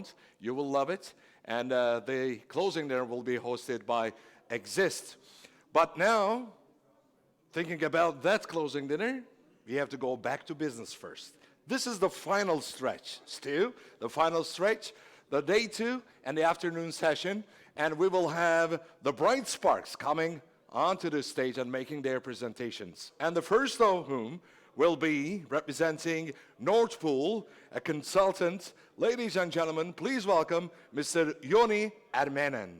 keynote. You will love it. And the closing dinner will be hosted by Exist. But now, thinking about that closing dinner, we have to go back to business first. This is the final stretch, Stu, the final stretch, the day 2 and the afternoon session, and we will have the Bright Sparks coming onto the stage and making their presentations. And the first of whom will be representing Nord Pool, a consultant. Ladies and gentlemen, please welcome Mr. Joni Ermenen.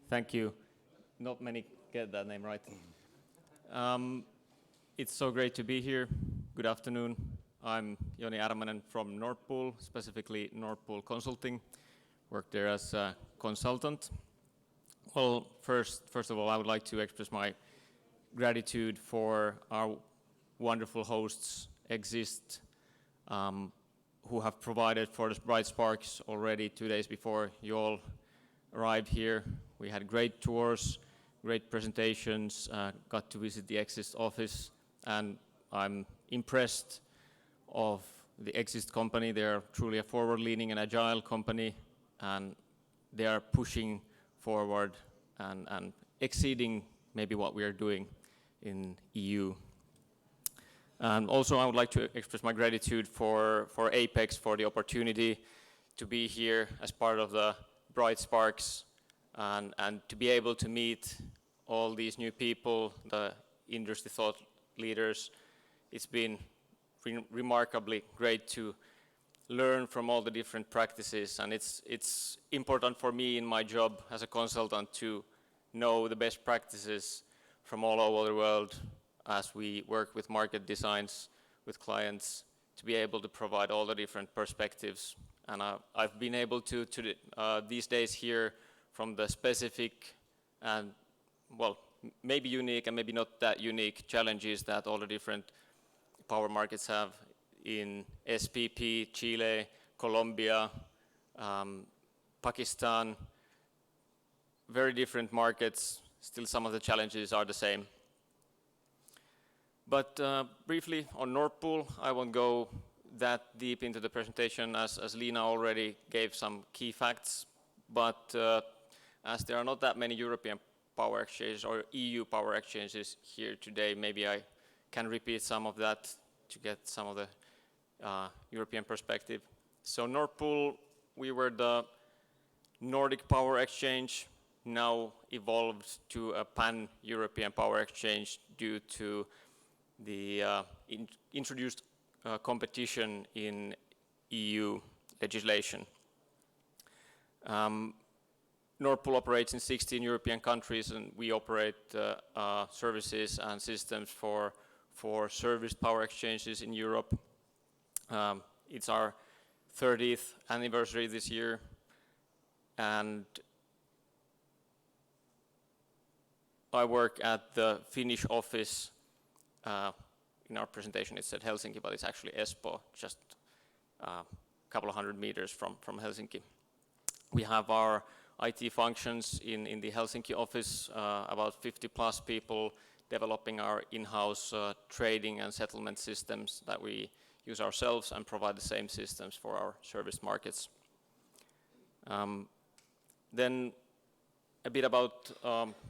Thank you. Not many get that name right. It's so great to be here. Good afternoon. I'm Joni Ermenen from Nord Pool, specifically Nord Pool Consulting. Work there as a consultant. Well, first of all, I would like to express my gratitude for our wonderful hosts, Exist, who have provided for the Bright Sparks already 2 days before you all arrived here. We had great tours, great presentations, got to visit the Exist office, and I'm impressed of the Exist company. They are truly a forward-leaning and agile company, and they are pushing forward and exceeding maybe what we are doing in EU. And also I would like to express my gratitude for Apex for the opportunity to be here as part of the Bright Sparks and to be able to meet all these new people, the industry thought leaders. It's been remarkably great to learn from all the different practices, and it's important for me in my job as a consultant to know the best practices from all over the world as we work with market designs with clients to be able to provide all the different perspectives. And I've been able to these days hear from the specific and, well, maybe unique and maybe not that unique challenges that all the different power markets have in SPP, Chile, Colombia, Pakistan. Very different markets, still some of the challenges are the same. But briefly on Nord Pool, I won't go that deep into the presentation as Lina already gave some key facts, but as there are not that many European power exchanges or EU power exchanges here today, maybe I can repeat some of that to get some of the European perspective. So Nord Pool, we were the Nordic power exchange, now evolved to a pan-European power exchange due to the introduced competition in EU legislation. Nord Pool operates in 16 European countries, and we operate services and systems for serviced power exchanges in Europe. It's our 30th anniversary this year, and I work at the Finnish office. In our presentation it said Helsinki, but it's actually Espoo, just a couple of 100 meters from Helsinki. We have our IT functions in the Helsinki office, about 50 plus people developing our in-house trading and settlement systems that we use ourselves and provide the same systems for our service markets. Then a bit about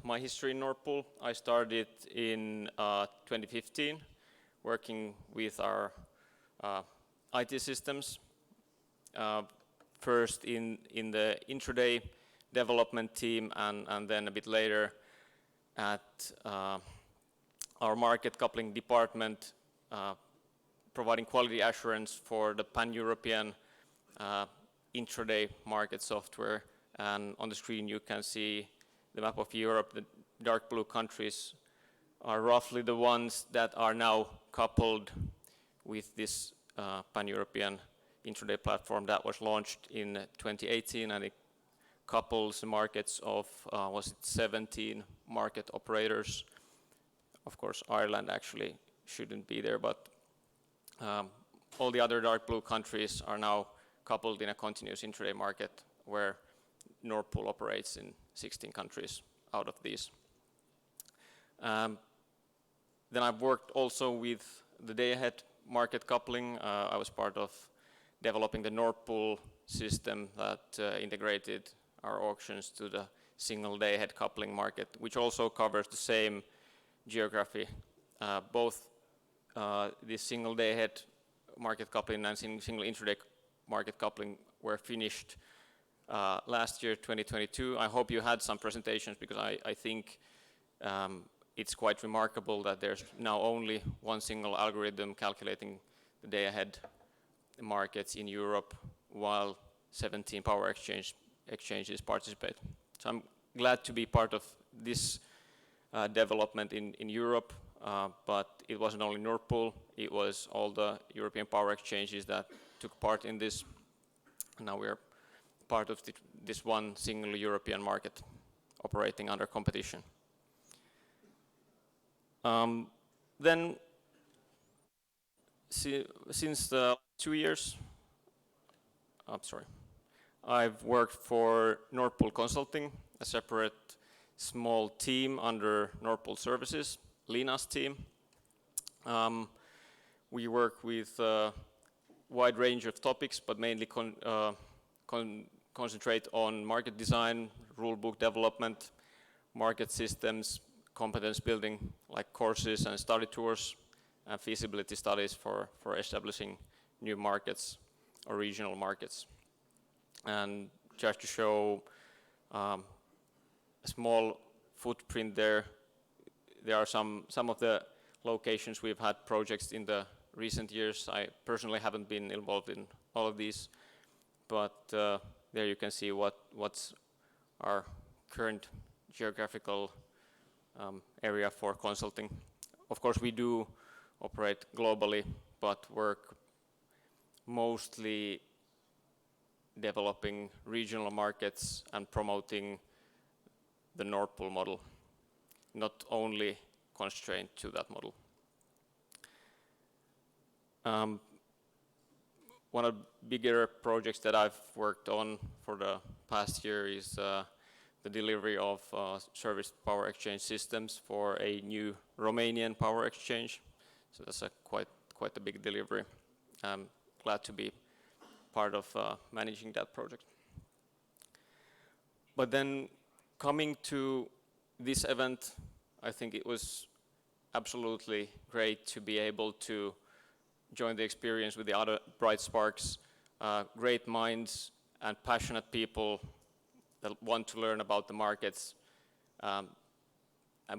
my history in Nord Pool. I started in 2015 working with our IT systems. First in the intraday development team and then a bit later at our market coupling department, providing quality assurance for the pan-European intraday market software. And on the screen you can see the map of Europe. The dark blue countries are roughly the ones that are now coupled with this pan-European intraday platform that was launched in 2018, and it couples the markets of 17 market operators. Of course, Ireland actually shouldn't be there, but all the other dark blue countries are now coupled in a continuous intraday market where Nord Pool operates in 16 countries out of these. Then I've worked also with the day-ahead market coupling. I was part of developing the Nord Pool system that integrated our auctions to the single day-ahead coupling market, which also covers the same geography. Both the single day-ahead market coupling and single intraday market coupling were finished last year, 2022. I hope you had some presentations, because I think it's quite remarkable that there's now only one single algorithm calculating the day-ahead markets in Europe, while 17 power exchanges participate. So I'm glad to be part of this development in Europe, but it wasn't only Nord Pool, it was all the European power exchanges that took part in this. Now we're part of this one single European market operating under competition. Then, since the 2 years, I've worked for Nord Pool Consulting, a separate small team under Nord Pool Services, Lina's team. We work with a wide range of topics, but mainly concentrate on market design, rule book development, market systems, competence building, like courses and study tours, and feasibility studies for establishing new markets or regional markets. And just to show a small footprint there are some of the locations we've had projects in the recent years. I personally haven't been involved in all of these, but there you can see what's our current geographical area for consulting. Of course, we do operate globally, but work mostly developing regional markets and promoting the Nord Pool model, not only constrained to that model. One of the bigger projects that I've worked on for the past year is the delivery of service power exchange systems for a new Romanian power exchange. So that's quite a big delivery. I'm glad to be part of managing that project. But then coming to this event, I think it was absolutely great to be able to join the experience with the other bright sparks, great minds and passionate people that want to learn about the markets and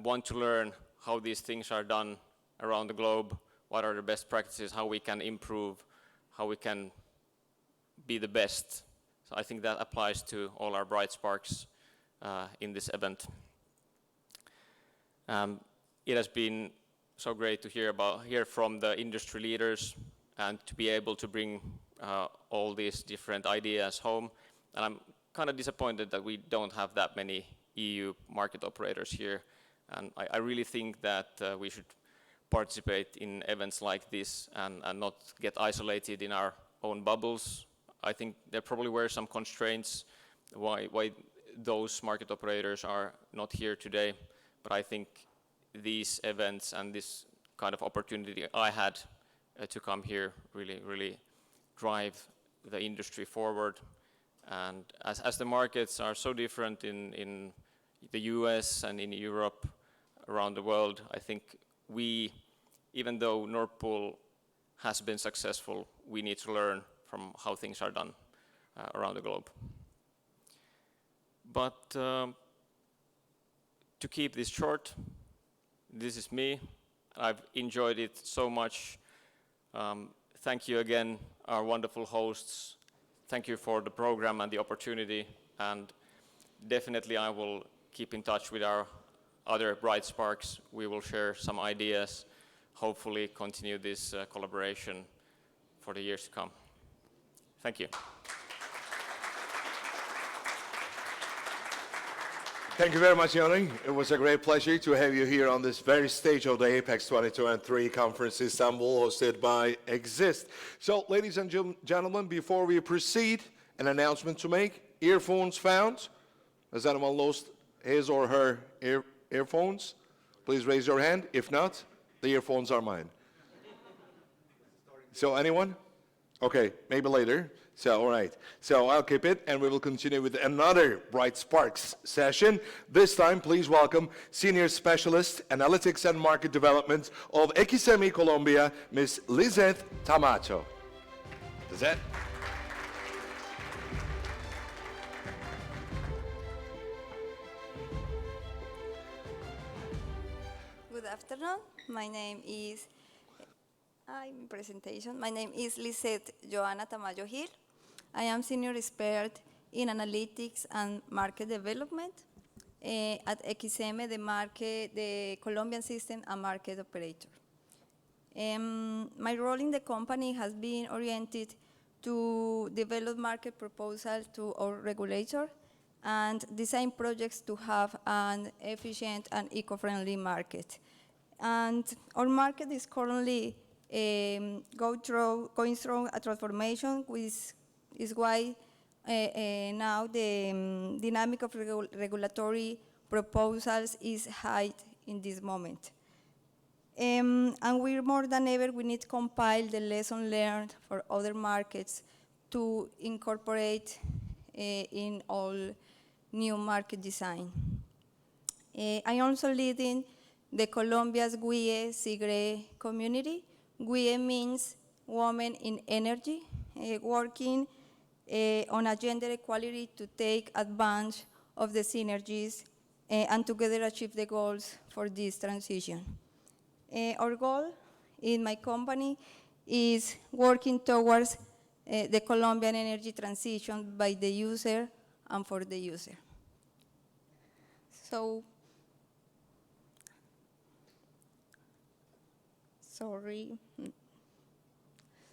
want to learn how these things are done around the globe, what are the best practices, how we can improve, how we can be the best. So I think that applies to all our bright sparks in this event. It has been so great to hear from the industry leaders and to be able to bring all these different ideas home. And I'm kind of disappointed that we don't have that many EU market operators here. And I really think that we should participate in events like this and not get isolated in our own bubbles. I think there probably were some constraints why those market operators are not here today, but I think these events and this kind of opportunity I had to come here really drive the industry forward. And as the markets are so different in the US and in Europe, around the world, I think we, even though Nord Pool has been successful, we need to learn from how things are done around the globe. But to keep this short, this is me. I've enjoyed it so much. Thank you again, our wonderful hosts. Thank you for the program and the opportunity. And definitely I will keep in touch with our other bright sparks. We will share some ideas, hopefully continue this collaboration for the years to come. Thank you. Thank you very much, Joni. It was a great pleasure to have you here on this very stage of the APEX 2023 Conference Istanbul, hosted by Exist. So, ladies and gentlemen, before we proceed, an announcement to make. Earphones found, Has anyone lost his or her earphones? Please raise your hand. If not, the earphones are mine. So anyone? Okay, maybe later. So, all right. So I'll keep it, and we will continue with another Bright Sparks session. This time, please welcome Senior Specialist, Analytics and Market Development of XME Colombia, Ms. Lizeth Tamacho. Lizeth? Good afternoon. My name is My name is Lizeth Joana Tamayo Gil. I am senior expert in analytics and market development at XM, the Colombian system and market operator. My role in the company has been oriented to develop market proposals to our regulator and design projects to have an efficient and eco-friendly market. And our market is currently going through a transformation, which is why now the dynamic of regulatory proposals is high in this moment. And we're more than ever, we need to compile the lesson learned for other markets to incorporate in all new market design. I also leading the Colombia's GUIE SIGRE community. GUIE means Women in Energy, working on a gender equality to take advantage of the synergies and together achieve the goals for this transition. Our goal in my company is working towards the Colombian energy transition by the user and for the user. So,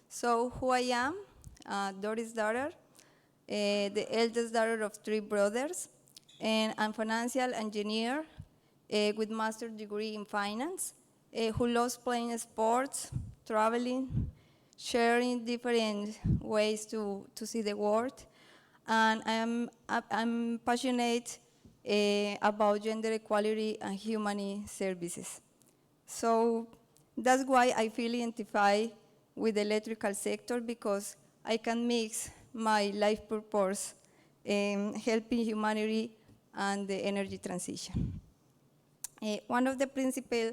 So who I am, Doris' daughter, the eldest daughter of 3 brothers, and I'm a financial engineer with master's degree in finance, who loves playing sports, traveling, sharing different ways to see the world. And I'm passionate about gender equality and human services. So that's why I feel identified with the electrical sector, because I can mix my life purpose helping humanity and the energy transition. One of the principal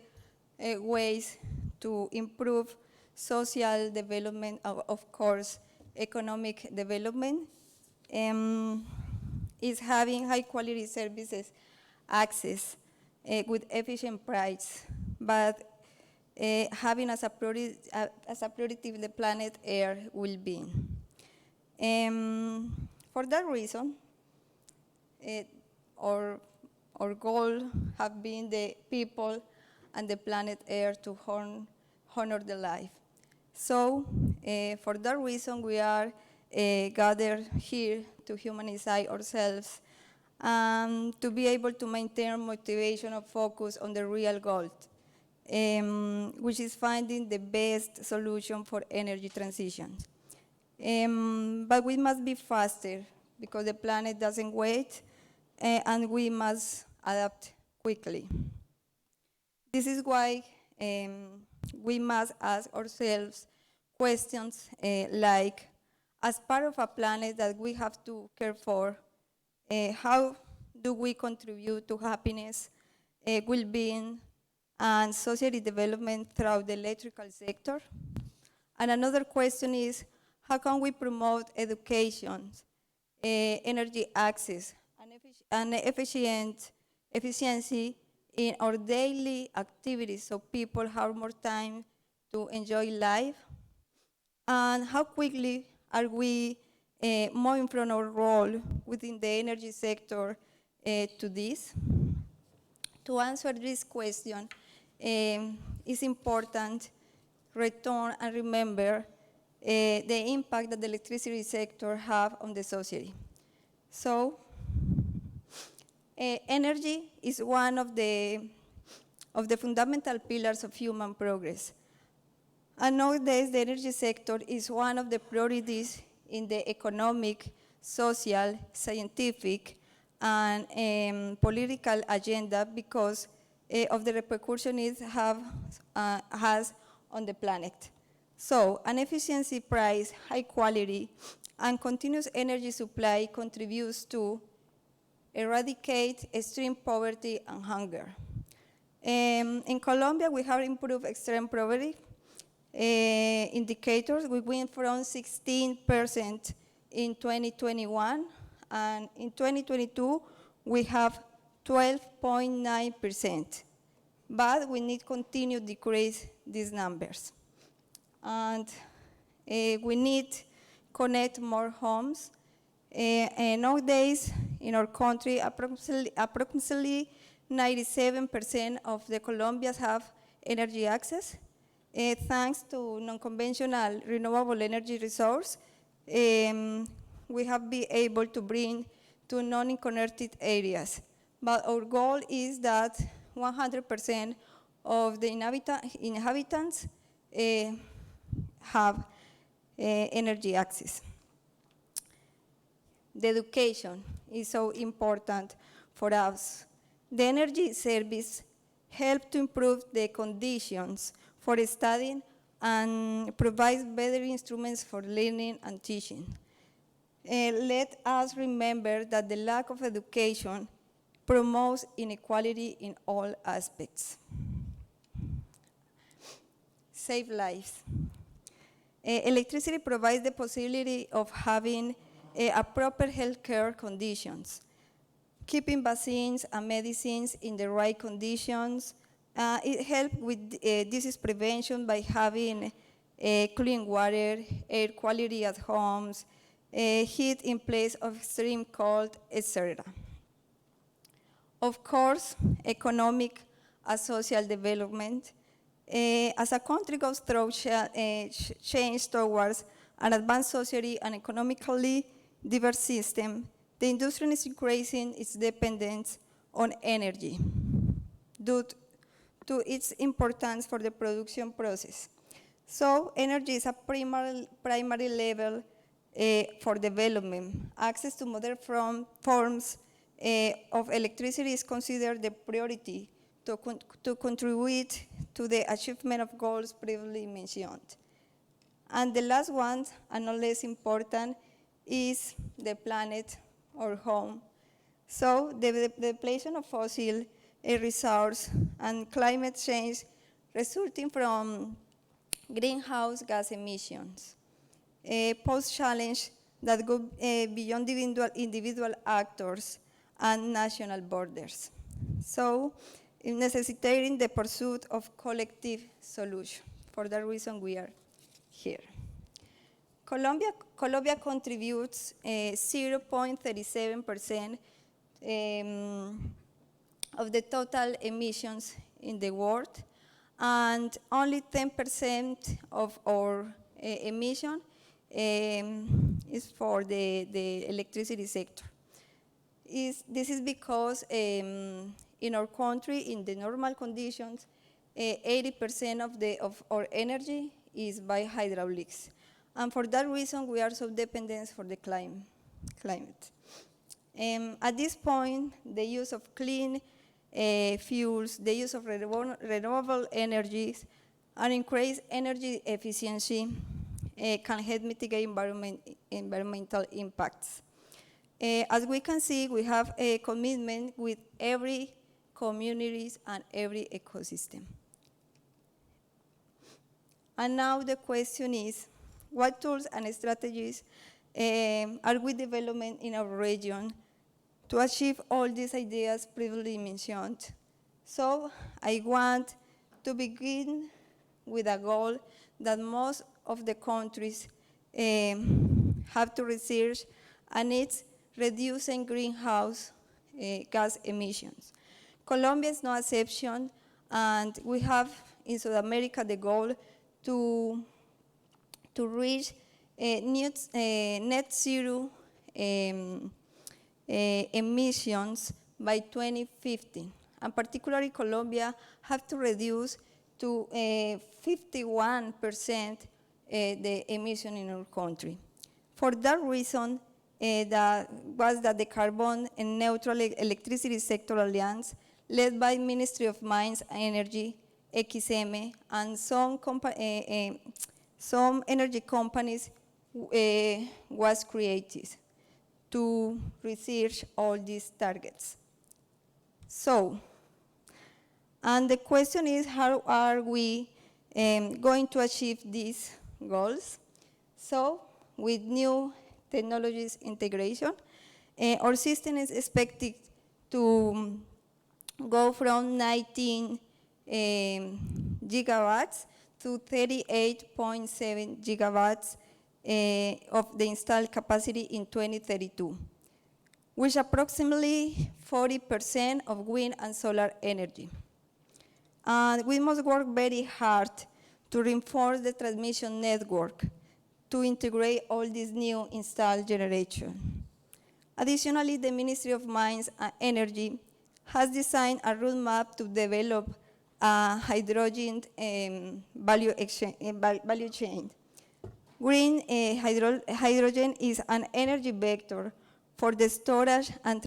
ways to improve social development, of course, economic development, is having high quality services access with efficient price, but having as a priority the planet Earth well-being. For that reason, our goal have been the people and the planet Earth to honor the life. So for that reason, we are gathered here to humanize ourselves and to be able to maintain motivation and focus on the real goal, which is finding the best solution for energy transition. But we must be faster because the planet doesn't wait, and we must adapt quickly. This is why we must ask ourselves questions like, as part of a planet that we have to care for, how do we contribute to happiness, well-being, and society development throughout the electrical sector? And another question is, how can we promote education, energy access, and efficiency in our daily activities so people have more time to enjoy life? And how quickly are we moving from our role within the energy sector to this? To answer this question, it's important return and remember the impact that the electricity sector have on the society. So, energy is one of the fundamental pillars of human progress. And nowadays, the energy sector is one of the priorities in the economic, social, scientific, and political agenda because of the repercussion it has on the planet. So an efficiency price, high quality, and continuous energy supply contributes to eradicate extreme poverty and hunger. In Colombia, we have improved extreme poverty indicators. We went from 16% in 2021, and in 2022, we have 12.9%. But we need to continue to decrease these numbers. And we need to connect more homes. Nowadays, in our country, approximately 97% of the Colombians have energy access. Thanks to non-conventional renewable energy resource, we have been able to bring to non-connected areas. But our goal is that 100% of the inhabitants have energy access. The education is so important for us. The energy service helps to improve the conditions for studying and provides better instruments for learning and teaching. Let us remember that the lack of education promotes inequality in all aspects. Save lives. Electricity provides the possibility of having a proper healthcare conditions, keeping vaccines and medicines in the right conditions. It helps with disease prevention by having clean water, air quality at homes, heat in place of extreme cold, etc. Of course, economic and social development. As a country goes through change towards an advanced socially and economically diverse system, the industry is increasing its dependence on energy due to its importance for the production process. So energy is a primary level for development. Access to modern forms of electricity is considered the priority to contribute to the achievement of goals previously mentioned. And the last one, and not less important, is the planet or home. So the depletion of fossil resources and climate change resulting from greenhouse gas emissions pose challenge that go beyond individual actors and national borders. So necessitating the pursuit of collective solution. For that reason, we are here. Colombia contributes 0.37% of the total emissions in the world, and only 10% of our emission is for the electricity sector. This is because in our country, in the normal conditions, 80% of our energy is by hydraulics. And for that reason, we are so dependent for the climate. At this point, the use of clean fuels, the use of renewable energies, and increased energy efficiency can help mitigate environmental impacts. As we can see, we have a commitment with every communities and every ecosystem. And now the question is, what tools and strategies are we developing in our region to achieve all these ideas previously mentioned? So I want to begin with a goal that most of the countries have to research, and it's reducing greenhouse gas emissions. Colombia is no exception, and we have in South America the goal to reach net zero emissions by 2050. And particularly Colombia have to reduce to 51% the emission in our country. For that reason, that the Carbon and Neutral Electricity Sector Alliance, led by Ministry of Mines and Energy, XM, and some energy companies was created to research all these targets. So, and the question is, how are we going to achieve these goals? So, with new technologies integration, our system is expected to go from 19 gigawatts to 38.7 gigawatts of the installed capacity in 2032, which approximately 40% of wind and solar energy. And we must work very hard to reinforce the transmission network to integrate all this new installed generation. Additionally, the Ministry of Mines and Energy has designed a roadmap to develop a hydrogen value chain. Green hydrogen is an energy vector for the storage and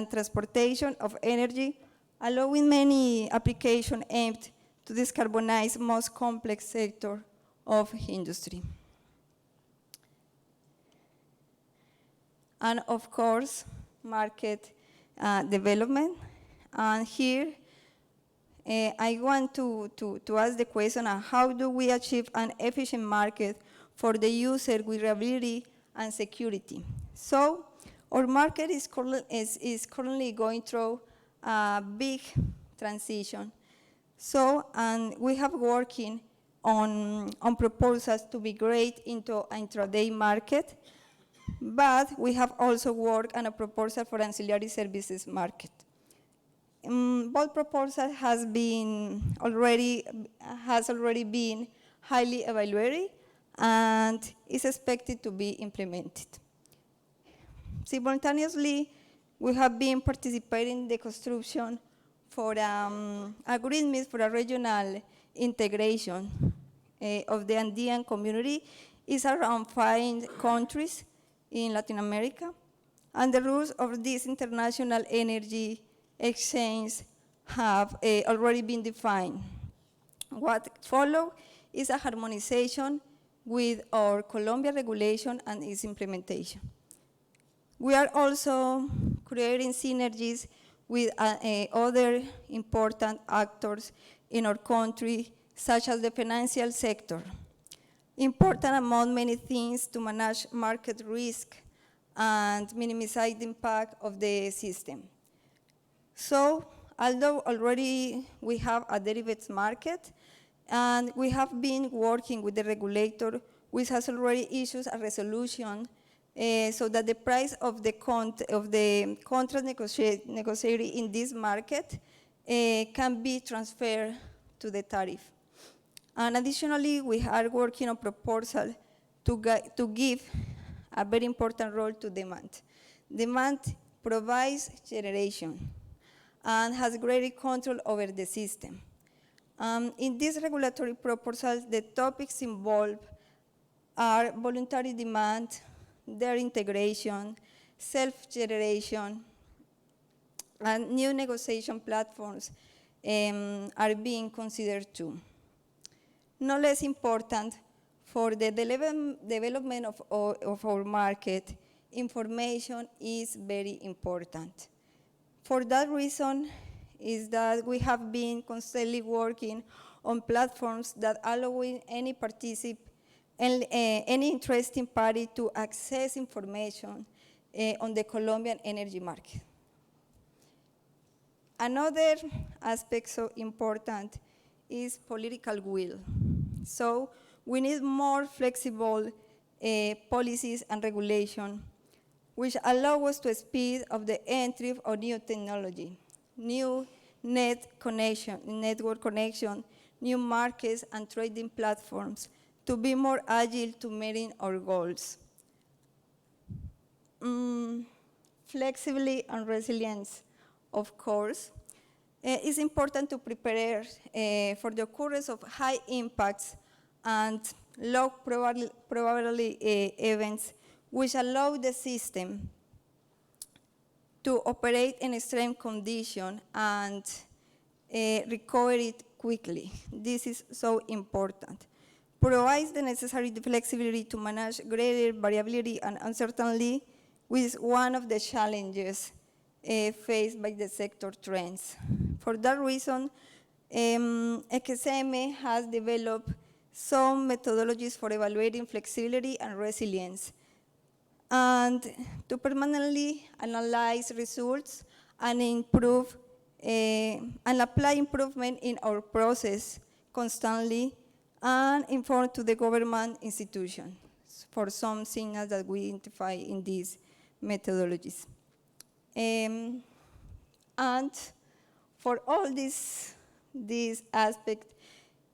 transportation of energy, allowing many applications aimed to decarbonize most complex sector of industry. And of course, market development. And here, I want to ask the question of how do we achieve an efficient market for the user with reliability and security? So, our market is currently going through a big transition. So, and we have working on proposals to migrate into an intraday market, but we have also worked on a proposal for ancillary services market. Both proposals has already been highly evaluated and is expected to be implemented. Simultaneously, we have been participating in the construction for agreements for a regional integration of the Andean community. It's around 5 countries in Latin America, and the rules of this international energy exchange have already been defined. What follows is a harmonization with our Colombia regulation and its implementation. We are also creating synergies with other important actors in our country, such as the financial sector. Important among many things to manage market risk and minimize the impact of the system. So, although already we have a derivatives market, and we have been working with the regulator, which has already issued a resolution so that the price of the contract negotiated in this market can be transferred to the tariff. And additionally, we are working on proposal to give a very important role to demand. Demand provides generation and has greater control over the system. In this regulatory proposal, the topics involved are voluntary demand, their integration, self-generation, and new negotiation platforms are being considered too. No less important, for the development of our market, information is very important. For that reason is that we have been constantly working on platforms that allowing any interesting party to access information on the Colombian energy market. Another aspect so important is political will. So we need more flexible policies and regulation which allow us to speed up the entry of new technology, new network connection, new markets and trading platforms to be more agile to meeting our goals. Flexibility and resilience, of course. It's important to prepare for the occurrence of high impacts and low probability events which allow the system to operate in extreme condition and recover it quickly. This is so important. Provides the necessary flexibility to manage greater variability and uncertainty, which is one of the challenges faced by the sector trends. For that reason, XM has developed some methodologies for evaluating flexibility and resilience, and to permanently analyze results and improve and apply improvement in our process constantly and inform to the government institution for some signals that we identify in these methodologies. And for all these aspects,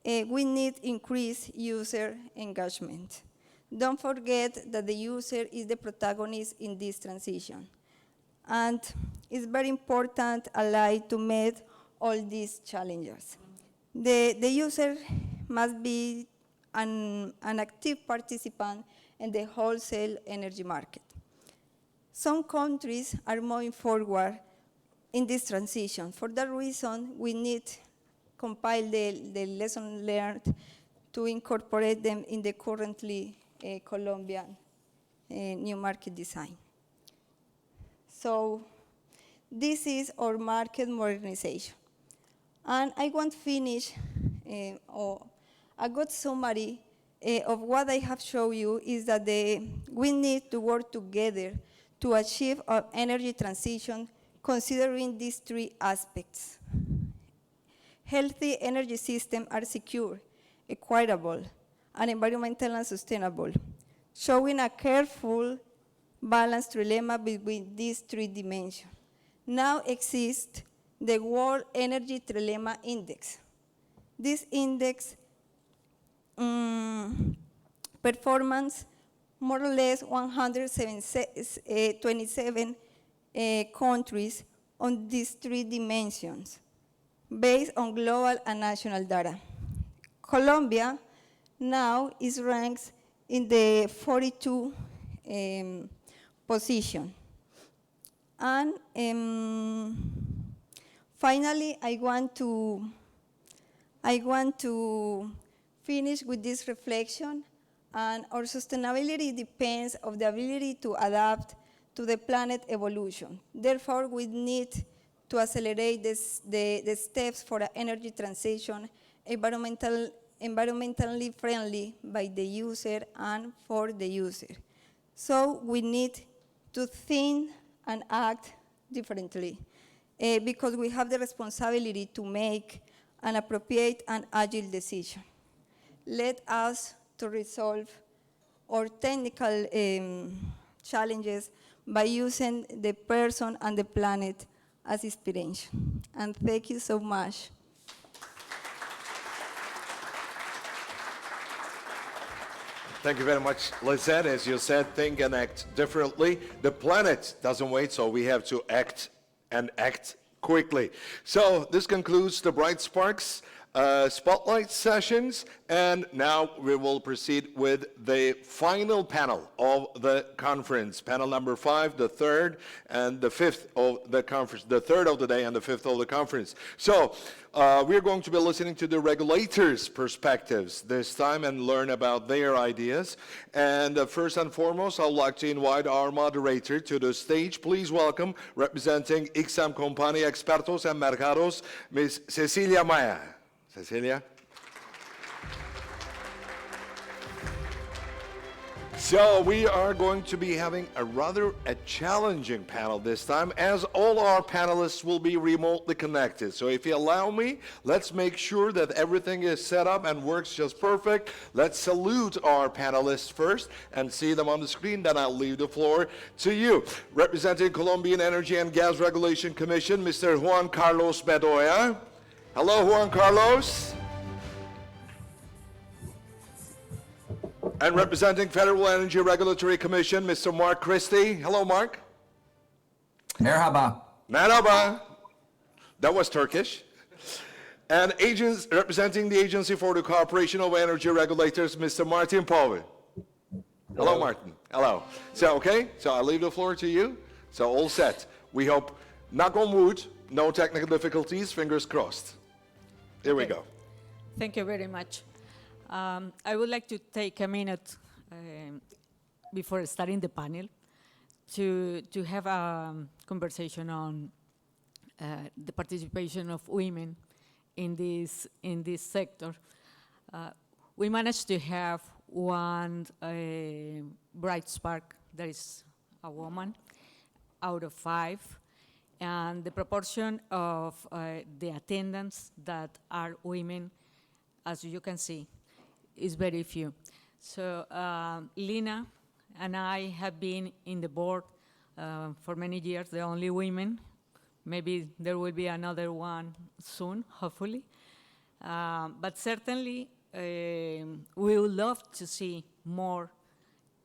we need increased user engagement. Don't forget that the user is the protagonist in this transition. And it's very important ally to meet all these challenges. The user must be an active participant in the wholesale energy market. Some countries are moving forward in this transition. For that reason, we need to compile the lessons learned to incorporate them in the currently Colombian new market design. So this is our market modernization. And I want to finish, a good summary of what I have shown you is that we need to work together to achieve our energy transition considering these three aspects. Healthy energy systems are secure, equitable, and environmental and sustainable, showing a careful, balanced trilemma between these three dimensions. Now exists the World Energy Trilemma Index. This index performance more or less 127 countries on these three dimensions based on global and national data. Colombia now is ranked in the 42 position. And finally, I want to finish with this reflection. And our sustainability depends on the ability to adapt to the planet evolution. Therefore, we need to accelerate the steps for an energy transition, environmentally friendly by the user and for the user. So we need to think and act differently because we have the responsibility to make an appropriate and agile decision. Let us to resolve our technical challenges by using the person and the planet as inspiration. And thank you so much. Thank you very much, Lizette. As you said, think and act differently. The planet doesn't wait, so we have to act and act quickly. So this concludes the Bright Sparks spotlight sessions, and now we will proceed with the final panel of the conference. Panel number 5, the third and the fifth of the conference, the third of the day and the fifth of the conference. So we're going to be listening to the regulators' perspectives this time and learn about their ideas. And first and foremost, I'd like to invite our moderator to the stage. Please welcome, representing XM Company Expertos and Mercados, Ms. Cecilia Maya. Cecilia. So we are going to be having a challenging panel this time, as all our panelists will be remotely connected. So if you allow me, let's make sure that everything is set up and works just perfect. Let's salute our panelists first and see them on the screen, then I'll leave the floor to you. Representing Colombian Energy and Gas Regulation Commission, Mr. Juan Carlos Bedoya. Hello, Juan Carlos. And representing Federal Energy Regulatory Commission, Mr. Mark Christie. Hello, Mark. Merhaba. Merhaba. That was Turkish. And representing the Agency for the Cooperation of Energy Regulators, Mr. Martin Pove. Hello, Martin. Hello. So, okay, so I'll leave the floor to you. So, all set. We hope, knock on wood, no technical difficulties, fingers crossed. Here we Okay. go. Thank you very much. I would like to take a minute before starting the panel to have a conversation on the participation of women in this sector. We managed to have one bright spark, that is a woman, out of 5, and the proportion of the attendants that are women, as you can see, is very few. So Lina and I have been in the board for many years, the only women. Maybe there will be another one soon, hopefully. But certainly, we would love to see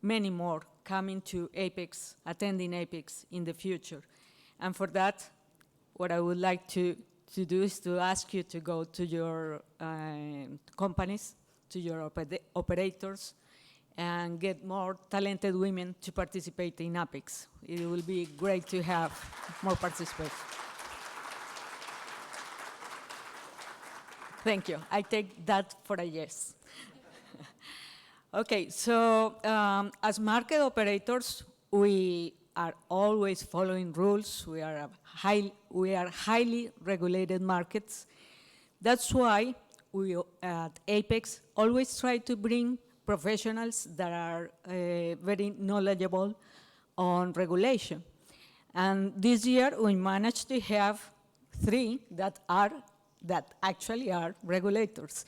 many more coming to APEX, attending APEX in the future. And for that, what I would like to do is to ask you to go to your companies, to your operators, and get more talented women to participate in APEX. It will be great to have more participants. Thank you. I take that for a yes. Okay, so as market operators, we are always following rules. We are highly regulated markets. That's why we at Apex always try to bring professionals that are very knowledgeable on regulation. And this year we managed to have 3 that actually are regulators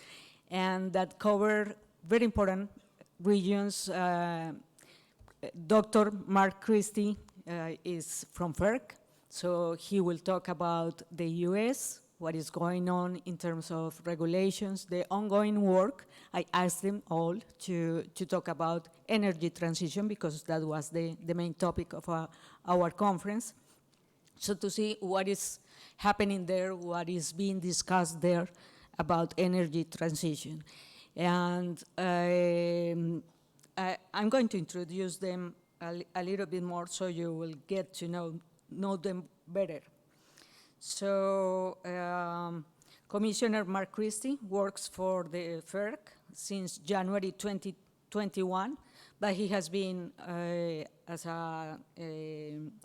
and that cover very important regions. Dr. Mark Christie is from FERC, so he will talk about the US, what is going on in terms of regulations, the ongoing work. I asked them all to talk about energy transition because that was the main topic of our conference. So to see what is happening there, what is being discussed there about energy transition. And I'm going to introduce them a little bit more so you will get to know them better. So Commissioner Mark Christie works for the FERC since January 2021, but he has been as a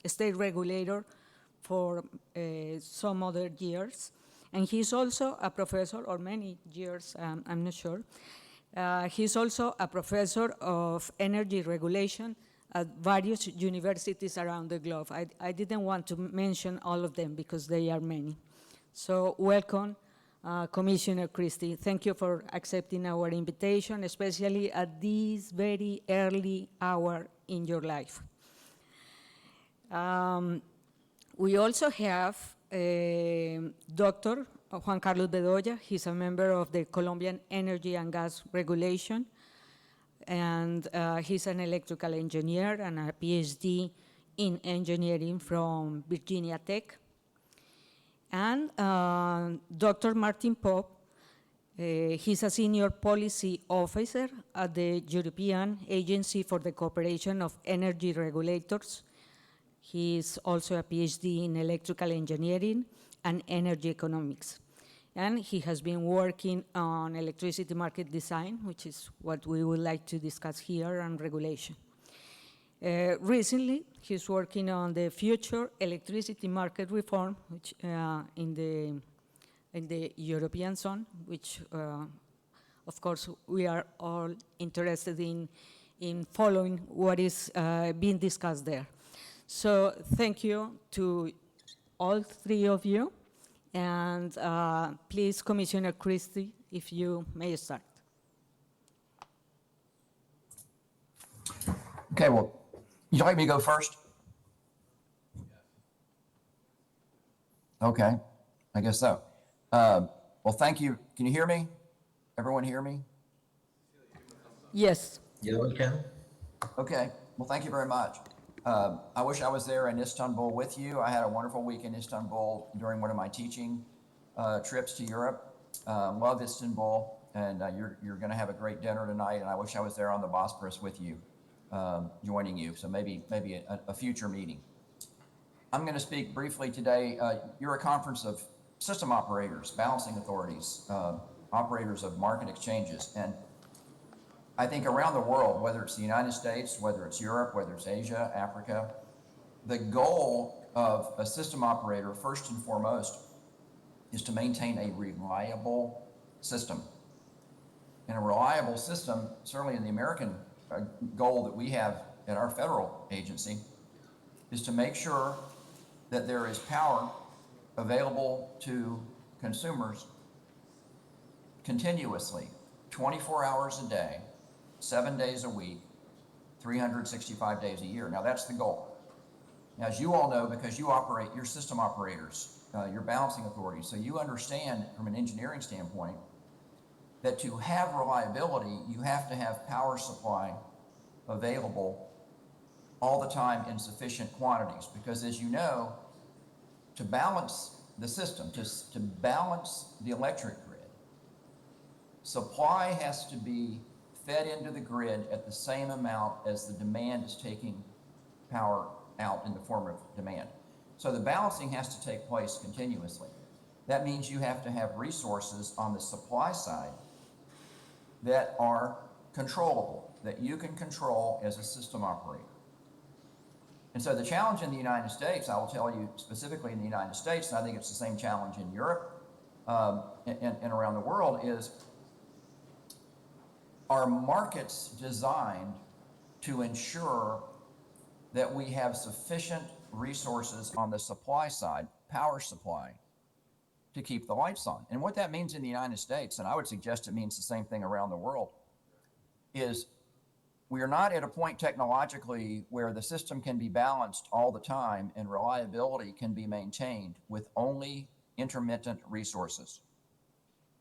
state regulator for some other years. And he's also a professor, or many years, I'm not sure. He's also a professor of energy regulation at various universities around the globe. I didn't want to mention all of them because they are many. So welcome, Commissioner Christie. Thank you for accepting our invitation, especially at this very early hour in your life. We also have Dr. Juan Carlos Bedoya. He's a member of the Colombian Energy and Gas Regulation, and he's an electrical engineer and a PhD in engineering from Virginia Tech. And Dr. Martin Pope, he's a senior policy officer at the European Agency for the Cooperation of Energy Regulators. He's also a PhD in electrical engineering and energy economics. And he has been working on electricity market design, which is what we would like to discuss here, and regulation. Recently, he's working on the future electricity market reform, which in the European zone, which of course we are all interested in following what is being discussed there. So thank you to all 3 of you. And please, Commissioner Christie, if you may start. Okay, well, you'd like me to go first? Okay, I guess so. Well, thank you. Can you hear me? Everyone hear me? Yes. Yeah, we can. Okay, well, thank you very much. I wish I was there in Istanbul with you. I had a wonderful week in Istanbul during one of my teaching trips to Europe. Love Istanbul, and you're going to have a great dinner tonight, and I wish I was there on the Bosporus with you. joining you. So maybe a future meeting. I'm going to speak briefly today. You're a conference of system operators, balancing authorities, operators of market exchanges. And I think around the world, whether it's the United States, whether it's Europe, whether it's Asia, Africa, the goal of a system operator, first and foremost, is to maintain a reliable system. And a reliable system, certainly in the American goal that we have at our federal agency, is to make sure that there is power available to consumers continuously, 24 hours a day, 7 days a week, 365 days a year. Now that's the goal. Now, as you all know, because you operate, you're system operators, you're balancing authorities, so you understand from an engineering standpoint that to have reliability, you have to have power supply available all the time in sufficient quantities. Because as you know, to balance the system, to balance the electric grid, supply has to be fed into the grid at the same amount as the demand is taking power out in the form of demand. So the balancing has to take place continuously. That means you have to have resources on the supply side that are controllable, that you can control as a system operator. And so the challenge in the United States, I will tell you specifically in the United States, and I think it's the same challenge in Europe and around the world, is are markets designed to ensure that we have sufficient resources on the supply side, power supply, to keep the lights on? And what that means in the United States, and I would suggest it means the same thing around the world, is we are not at a point technologically where the system can be balanced all the time and reliability can be maintained with only intermittent resources.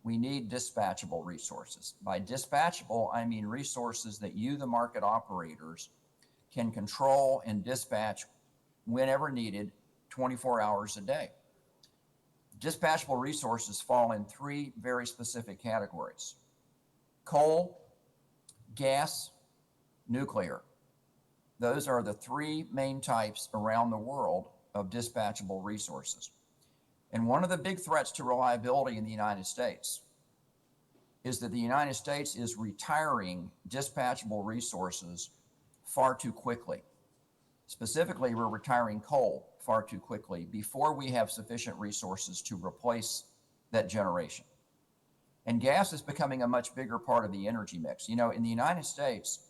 We need dispatchable resources. By dispatchable, I mean resources that you, the market operators, can control and dispatch whenever needed, 24 hours a day. Dispatchable resources fall in three very specific categories: coal, gas, nuclear. Those are the three main types around the world of dispatchable resources. And one of the big threats to reliability in the United States is that the United States is retiring dispatchable resources far too quickly. Specifically, we're retiring coal far too quickly before we have sufficient resources to replace that generation. And gas is becoming a much bigger part of the energy mix. You know, in the United States,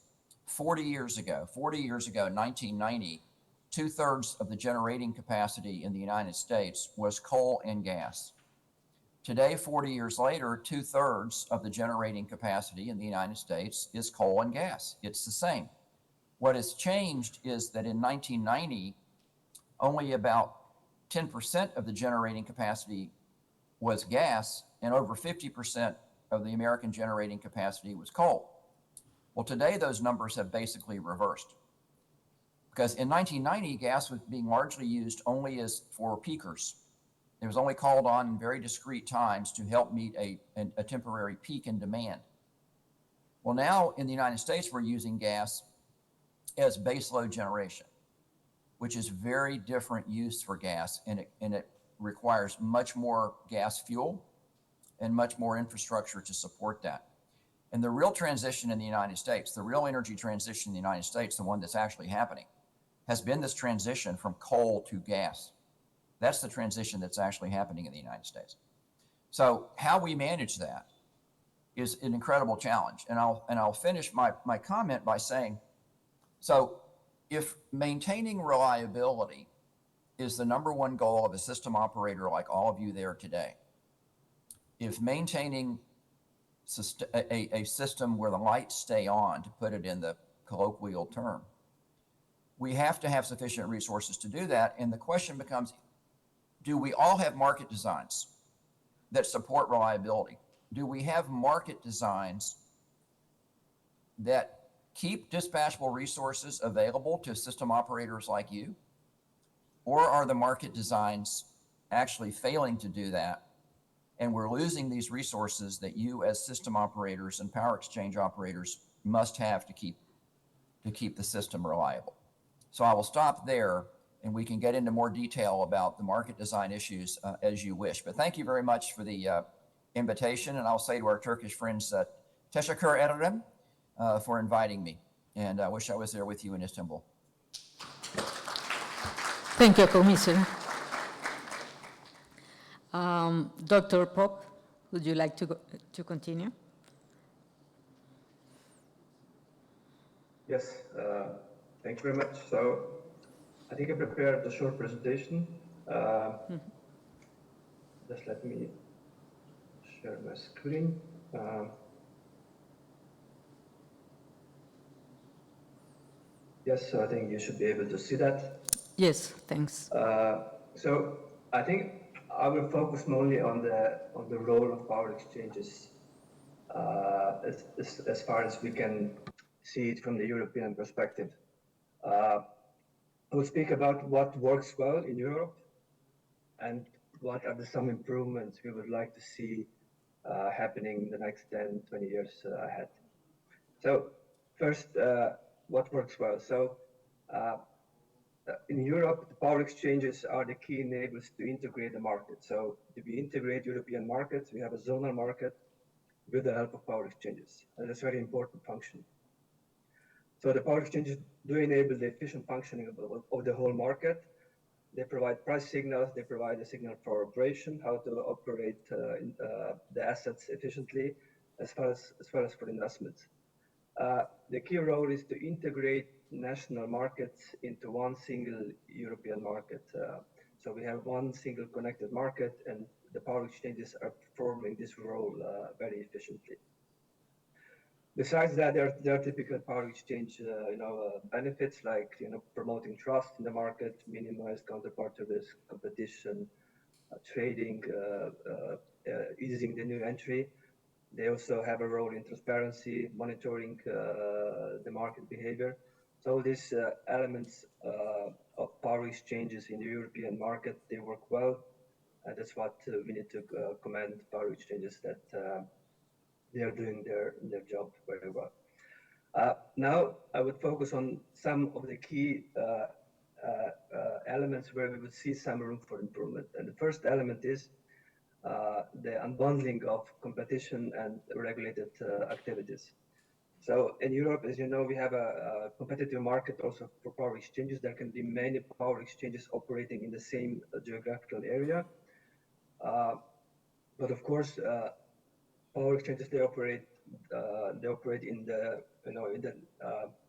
40 years ago, 1990, 2/3 of the generating capacity in the United States was coal and gas. Today, 40 years later, 2/3 of the generating capacity in the United States is coal and gas. It's the same. What has changed is that in 1990, only about 10% of the generating capacity was gas, and over 50% of the American generating capacity was coal. Well, today those numbers have basically reversed. Because in 1990, gas was being largely used only as for peakers. It was only called on in very discrete times to help meet a temporary peak in demand. Well, now in the United States, we're using gas as baseload generation, which is very different use for gas, and it requires much more gas fuel and much more infrastructure to support that. And the real transition in the United States, the real energy transition in the United States, the one that's actually happening, has been this transition from coal to gas. That's the transition that's actually happening in the United States. So how we manage that is an incredible challenge. And I'll finish my comment by saying, so if maintaining reliability is the number one goal of a system operator like all of you there today, if maintaining a system where the lights stay on, to put it in the colloquial term, we have to have sufficient resources to do that. And the question becomes, do we all have market designs that support reliability? Do we have market designs that keep dispatchable resources available to system operators like you? Or are the market designs actually failing to do that, and we're losing these resources that you as system operators and power exchange operators must have to keep to keep the system reliable. So I will stop there, and we can get into more detail about the market design issues as you wish. But thank you very much for the invitation, and I'll say to our Turkish friends, teşekkür ederim for inviting me, and I wish I was there with you in Istanbul. Thank you, Commissioner. Dr. Pop, would you like to continue? Yes, thank you very much. So I think I prepared a short presentation. Just let me share my screen. Yes, so I think you should be able to see that. Yes, thanks. So I think I will focus mainly on the role of power exchanges as far as we can see it from the European perspective. I will speak about what works well in Europe and what are some improvements we would like to see happening in the next 10, 20 years ahead. So first, what works well? So in Europe, the power exchanges are the key enablers to integrate the market. So if we integrate European markets, we have a zonal market with the help of power exchanges. And that's a very important function. So the power exchanges do enable the efficient functioning of the whole market. They provide price signals, they provide a signal for operation, how to operate the assets efficiently, as well as for investments. The key role is to integrate national markets into one single European market. So we have one single connected market, and the power exchanges are performing this role very efficiently. Besides that, there are typical power exchange benefits like promoting trust in the market, minimize counterparty risk, competition, trading, easing the new entry. They also have a role in transparency, monitoring the market behavior. So all these elements of power exchanges in the European market, they work well. And that's what we need to commend power exchanges that they are doing their job very well. Now, I would focus on some of the key elements where we would see some room for improvement. And the first element is the unbundling of competition and regulated activities. So in Europe, as you know, we have a competitive market also for power exchanges. There can be many power exchanges operating in the same geographical area. But of course, power exchanges, they operate in the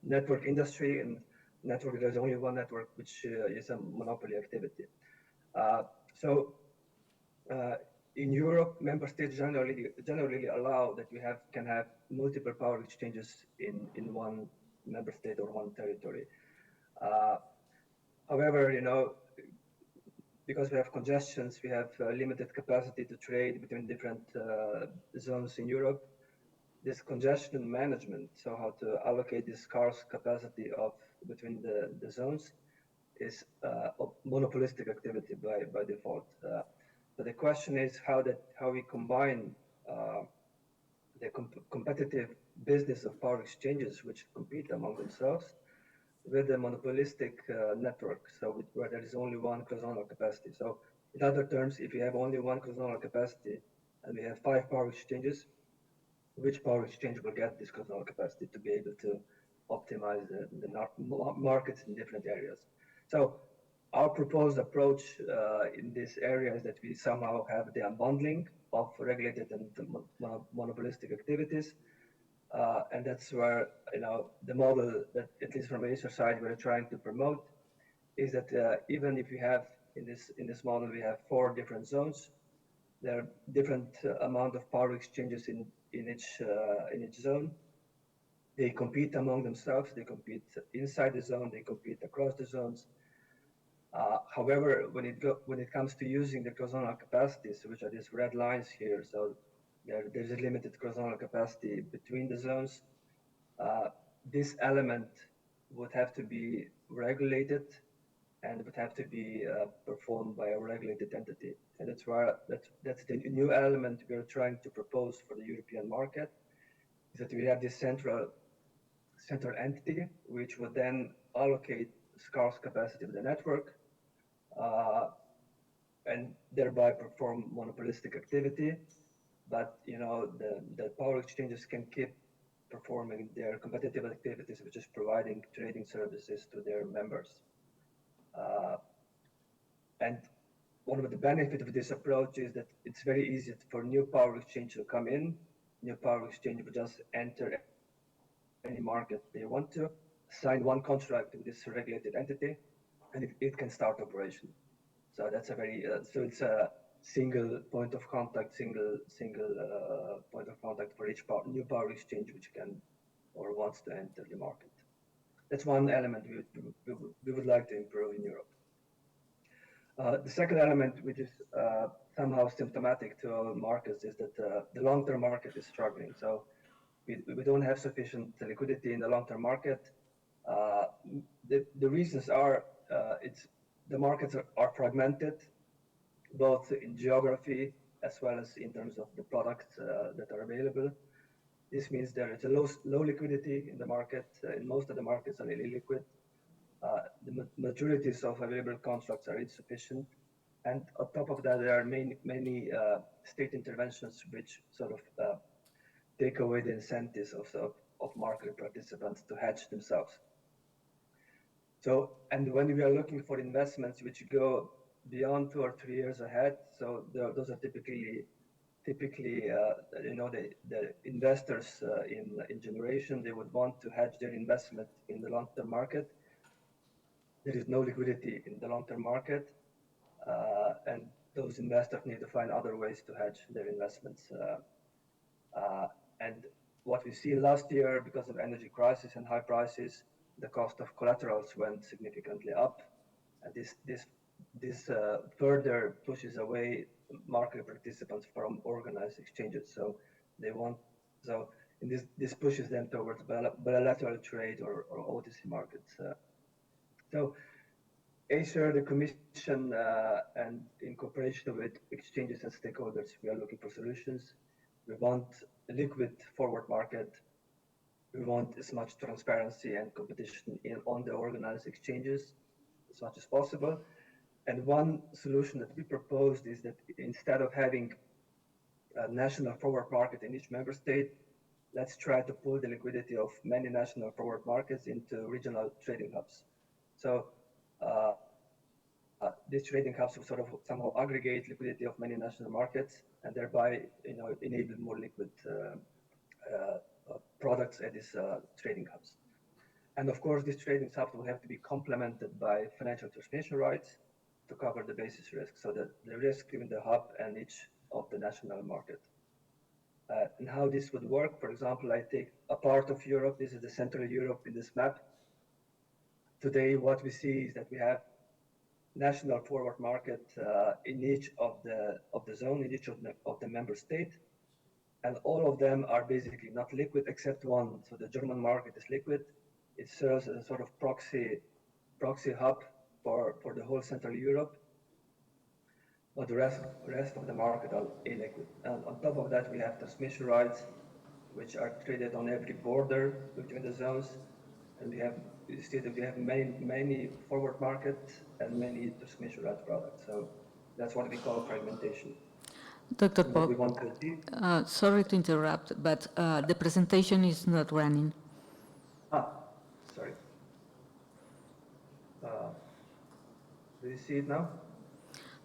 network industry, and network, there's only one network, which is a monopoly activity. So in Europe, member states generally allow that we can have multiple power exchanges in one member state or one territory. However, because we have congestions, we have limited capacity to trade between different zones in Europe. This congestion management, so how to allocate this scarce capacity between the zones, is a monopolistic activity by default. But the question is how we combine the competitive business of power exchanges, which compete among themselves, with the monopolistic network, so where there is only one cross-zonal capacity. So in other terms, if you have only one cross-zonal capacity and we have 5 power exchanges, which power exchange will get this cross-zonal capacity to be able to optimize the markets in different areas? So our proposed approach in this area is that we somehow have the unbundling of regulated and monopolistic activities. And that's where the model that, at least from ACER side, we're trying to promote is that even if we have in this model we have 4 different zones, there are different amount of power exchanges in each zone. They compete among themselves. They compete inside the zone. They compete across the zones. However, when it comes to using the cross-zonal capacities, which are these red lines here, so there's a limited cross-zonal capacity between the zones. This element would have to be regulated and would have to be performed by a regulated entity. And that's the new element we're trying to propose for the European market, is that we have this central entity, which would then allocate scarce capacity of the network, and thereby perform monopolistic activity. But the power exchanges can keep performing their competitive activities, which is providing trading services to their members. And one of the benefits of this approach is that it's very easy for new power exchange to come in. New power exchange will just enter any market they want to, sign one contract with this regulated entity, and it can start operation. So that's a very so it's a single point of contact, single point of contact for each new power exchange which can or wants to enter the market. That's one element we would like to improve in Europe. The second element, which is somehow symptomatic to our markets, is that the long-term market is struggling. So we don't have sufficient liquidity in the long-term market. The reasons are the markets are fragmented, both in geography as well as in terms of the products that are available. This means there is a low liquidity in the market. In most of the markets are illiquid. The maturities of available contracts are insufficient. And on top of that, there are many state interventions which sort of take away the incentives of market participants to hedge themselves. So, and when we are looking for investments which go beyond 2 or 3 years ahead, so those are typically the investors in generation, they would want to hedge their investment in the long-term market. There is no liquidity in the long-term market, and those investors need to find other ways to hedge their investments. And what we see last year, because of energy crisis and high prices, the cost of collaterals went significantly up, and this further pushes away market participants from organized exchanges. So this pushes them towards bilateral trade or OTC markets. So Acer, the Commission, and in cooperation with exchanges and stakeholders, we are looking for solutions. We want a liquid forward market. We want as much transparency and competition on the organized exchanges as much as possible. And one solution that we proposed is that instead of having a national forward market in each member state, let's try to pull the liquidity of many national forward markets into regional trading hubs. So these trading hubs will sort of somehow aggregate liquidity of many national markets and thereby enable more liquid products at these trading hubs. And of course, these trading hubs will have to be complemented by financial transmission rights to cover the basis risk, so that the risk in the hub and each of the national market. And how this would work, for example, I take a part of Europe. This is the Central Europe in this map. Today, what we see is that we have national forward market in each of the zone, in each of the member state, and all of them are basically not liquid except one. So the German market is liquid. It serves as a sort of proxy hub for the whole Central Europe, but the rest of the market are illiquid. And on top of that, we have transmission rights, which are traded on every border between the zones, and we see that we have many forward markets and many transmission right products. So that's what we call fragmentation. Dr. What Pop, we want to achieve. sorry to interrupt, but the presentation is not running. Sorry. Do you see it now?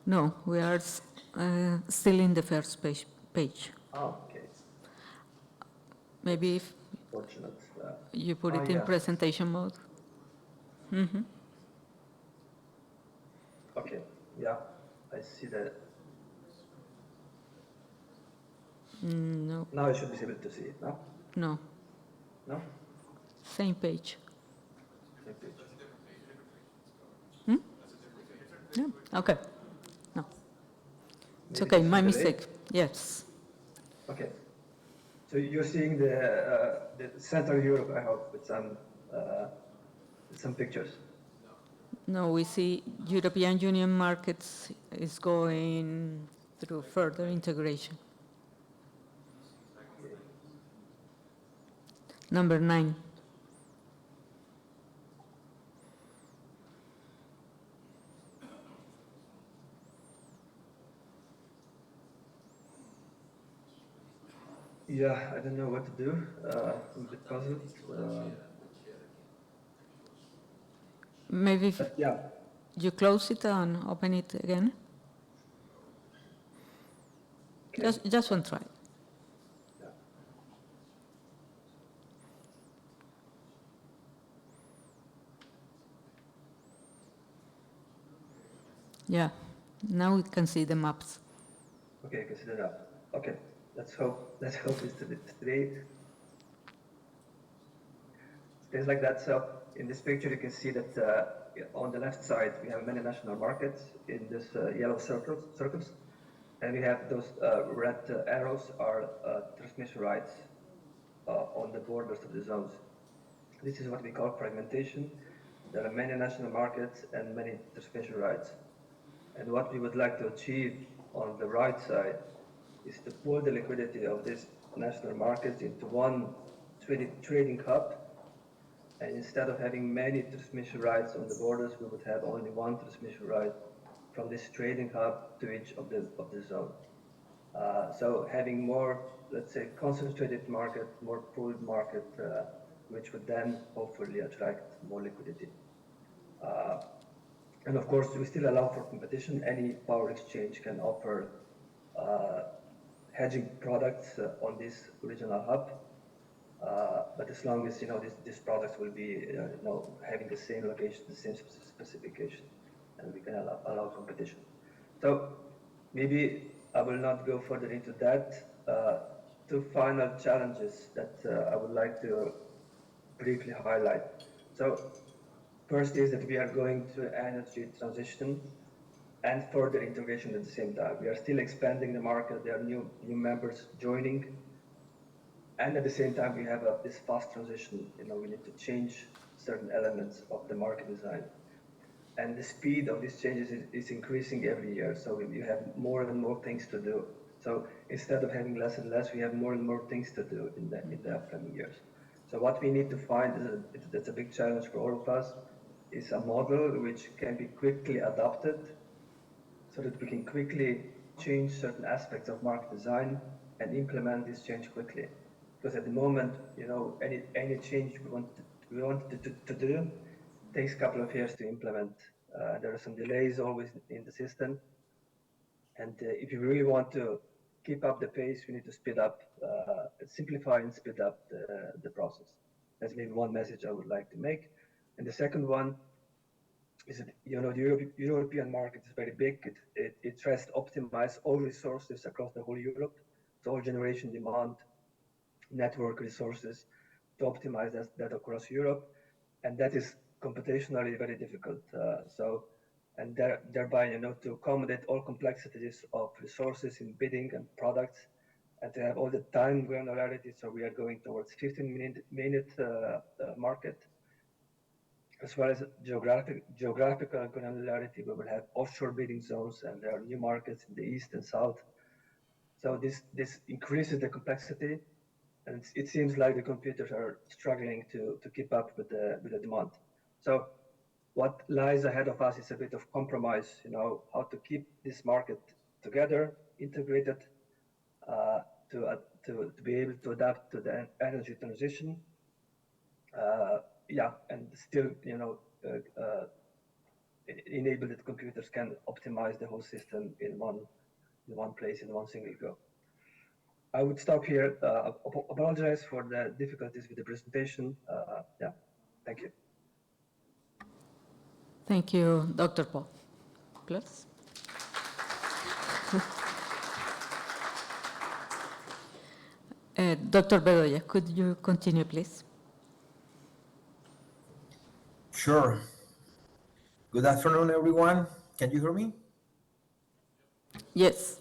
No, we are still in the first page. Okay. Maybe if Fortunate. you put it in presentation mode. Mm-hmm. Okay. Yeah, I see that. No. Now I should be able to see it. No. No. No. Same page. Same page. No. Okay. No. It's Maybe okay. this My is mistake. Yes. Okay. So you're seeing the Central Europe, I hope, with some pictures. No, we see European Union markets is going through further integration. Number 9. Yeah, I don't know what to do. I'm a bit puzzled. Maybe if But yeah, you close it and open it again. okay. Just one try. Yeah. Yeah, now we can see the maps. Okay, consider that. Okay, let's hope. Let's hope it's today. Things like that. So in this picture, you can see that on the left side we have many national markets in this yellow circles, and we have those red arrows are transmission rights on the borders of the zones. This is what we call fragmentation. There are many national markets and many transmission rights. And what we would like to achieve on the right side is to pull the liquidity of these national markets into one trading hub. And instead of having many transmission rights on the borders, we would have only one transmission right from this trading hub to each of the zone. So having more, let's say, concentrated market, more pooled market, which would then hopefully attract more liquidity. And of course, we still allow for competition. Any power exchange can offer hedging products on this regional hub. But as long as these products will be having the same location, the same specification, and we can allow competition. So maybe I will not go further into that. Two final challenges that I would like to briefly highlight. So first is that we are going through energy transition and further integration at the same time. We are still expanding the market. There are new members joining. And at the same time, we have this fast transition. We need to change certain elements of the market design. And the speed of these changes is increasing every year. So you have more and more things to do. So instead of having less and less, we have more and more things to do in the upcoming years. So what we need to find that's a big challenge for all of us is a model which can be quickly adopted so that we can quickly change certain aspects of market design and implement this change quickly. Because at the moment, any change we want to do takes a couple of years to implement. There are some delays always in the system. And if you really want to keep up the pace, we need to speed up, simplify and speed up the process. That's maybe one message I would like to make. And the second one is that, the European market is very big. It tries to optimize all resources across the whole Europe. So all generation demand, network resources to optimize that across Europe. And that is computationally very difficult. And thereby, to accommodate all complexities of resources in bidding and products, and to have all the time granularity. So we are going towards 15-minute market, as well as geographical granularity. We will have offshore bidding zones, and there are new markets in the east and south. So this increases the complexity, and it seems like the computers are struggling to keep up with the demand. So what lies ahead of us is a bit of compromise, how to keep this market together, integrated, to be able to adapt to the energy transition. And still, enable that computers can optimize the whole system in one place, in one single go. I would stop here. Apologize for the difficulties with the presentation. Thank you. Thank you, Dr. Paul. Please. Dr. Bedoya, could you continue, please? Sure. Good afternoon, everyone. Can you hear me? Yes.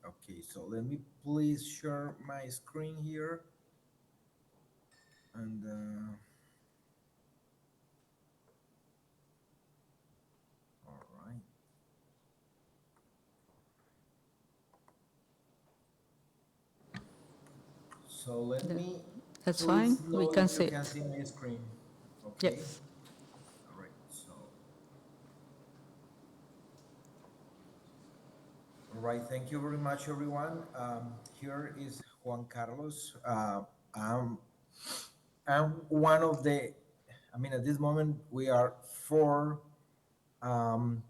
Okay, so let me please share my screen here. And all right. So let me. That's fine. We can see it. You can see my screen. Okay. Yes. All right. So. All right. Thank you very much, everyone. Here is Juan Carlos. I'm, I'm one of the, I mean, at this moment, we are four um,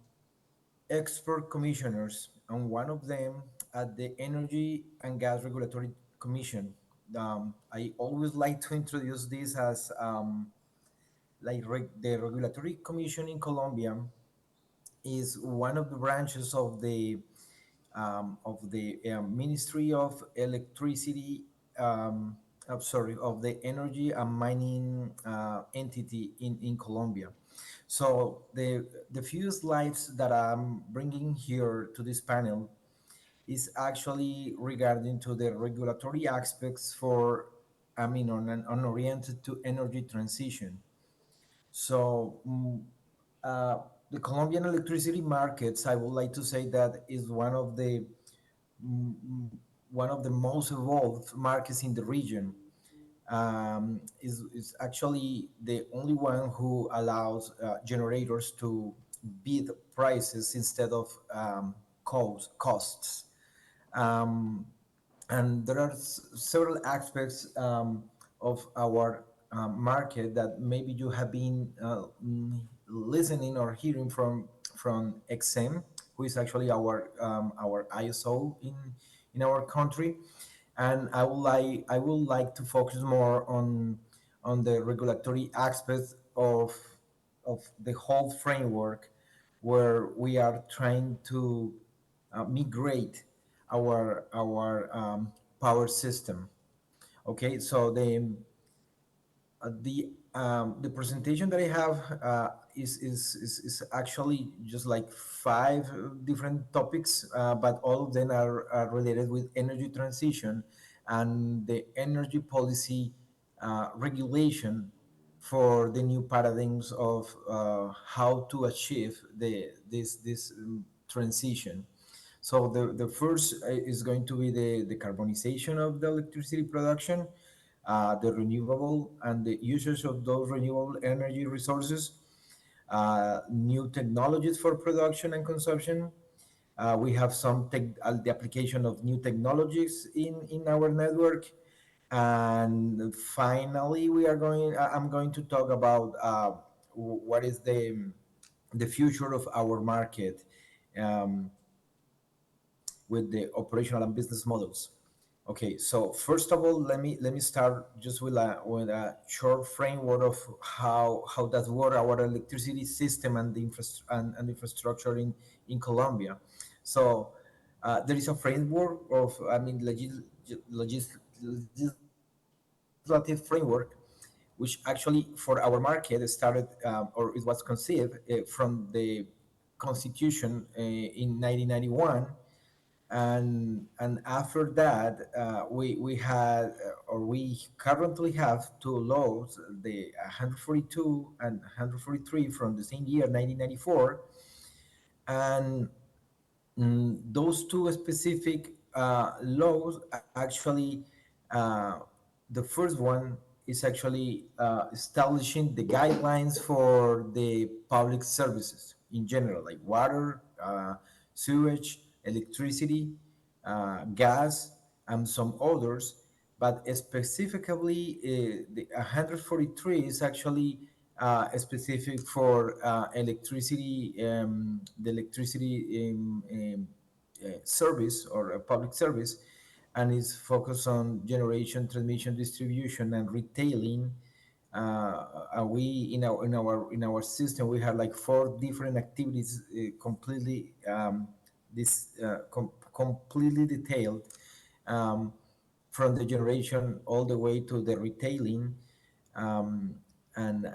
expert commissioners, and one of them at the Energy and Gas Regulatory Commission. I always like to introduce this as the Regulatory Commission in Colombia is one of the branches of the Ministry of Electricity, I'm sorry, of the Energy and Mining entity in Colombia. So the few slides that I'm bringing here to this panel is actually regarding to the regulatory aspects for, I mean, on oriented to energy transition. So uh, the Colombian electricity markets, I would like to say that is mm, one of the most evolved markets in the region. Is actually the only one who allows generators to bid prices instead of costs. Um, and there are several aspects of our market that maybe you have been listening or hearing from XM, who is actually our ISO in our country, and I would like to focus more on the regulatory aspects of the whole framework, where we are trying to migrate our power system. Okay, so the presentation that I have is actually just like five different topics, but all of them are related with energy transition and the energy policy regulation for the new paradigms of how to achieve this transition. So the first is going to be the carbonization of the electricity production, the renewable and the usage of those renewable energy resources, new technologies for production and consumption. We have the application of new technologies in our network. And finally, I'm going to talk about what is the future of our market um, with the operational and business models. Okay, so first of all, let me start just with a short framework of how does work our electricity system and and infrastructure in Colombia. So there is a framework of, I mean, legislative framework, which actually for our market started or it was conceived from the Constitution in 1991. And after that we had or we currently have two laws, the 142 and 143 from the same year 1994. And those two specific laws actually, uh, the first one is actually establishing the guidelines for the public services in general, like water, sewage, electricity, gas, and some others. But specifically, the 143 is actually specific for electricity, the electricity service or a public service, and is focused on generation, transmission, distribution, and retailing. We in our system we have like four different activities, completely completely detailed, um, from the generation all the way to the retailing. um, and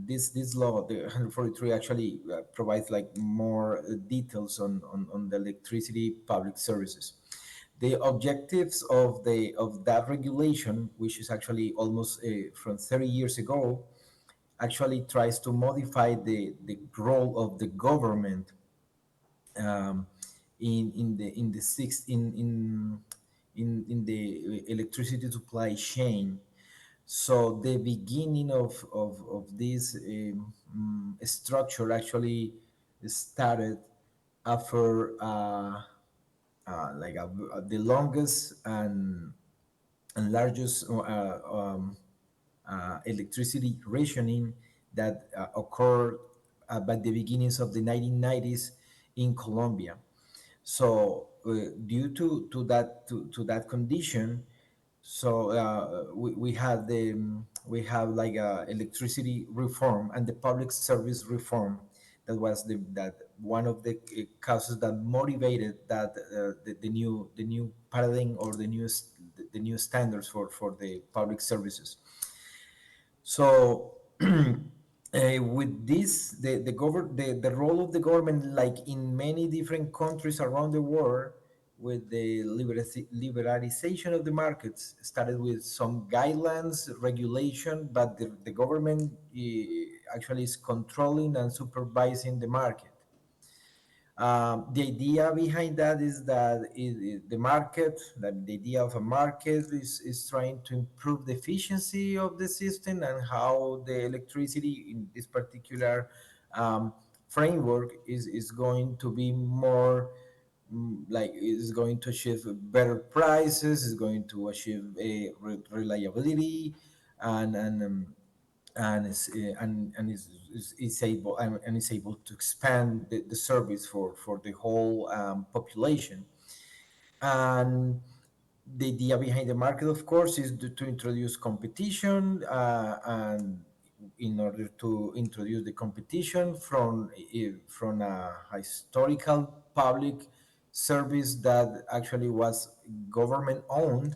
this law, the 143, actually provides like more details on the electricity public services. The objectives of that regulation, which is actually almost from 30 years ago, actually tries to modify the role of the government um, in the six in the electricity supply chain. So the beginning of this structure actually started after the longest and largest electricity rationing that occurred by the beginnings of the 1990s in Colombia. So due to that condition, so we have like a electricity reform and the public service reform that was that one of the causes that motivated that the new paradigm or the new standards for the public services. So with this, the role of the government, like in many different countries around the world, with the liberalization of the markets, started with some guidelines, regulation, but the government actually is controlling and supervising the market. The idea behind that is that the market, that the idea of a market is trying to improve the efficiency of the system and how the electricity in this particular framework is going to be more like is going to achieve better prices, is going to achieve a reliability and is able and is able to expand the service for the whole population. And the idea behind the market, of course, is to introduce competition and in order to introduce the competition from a historical public service that actually was government owned.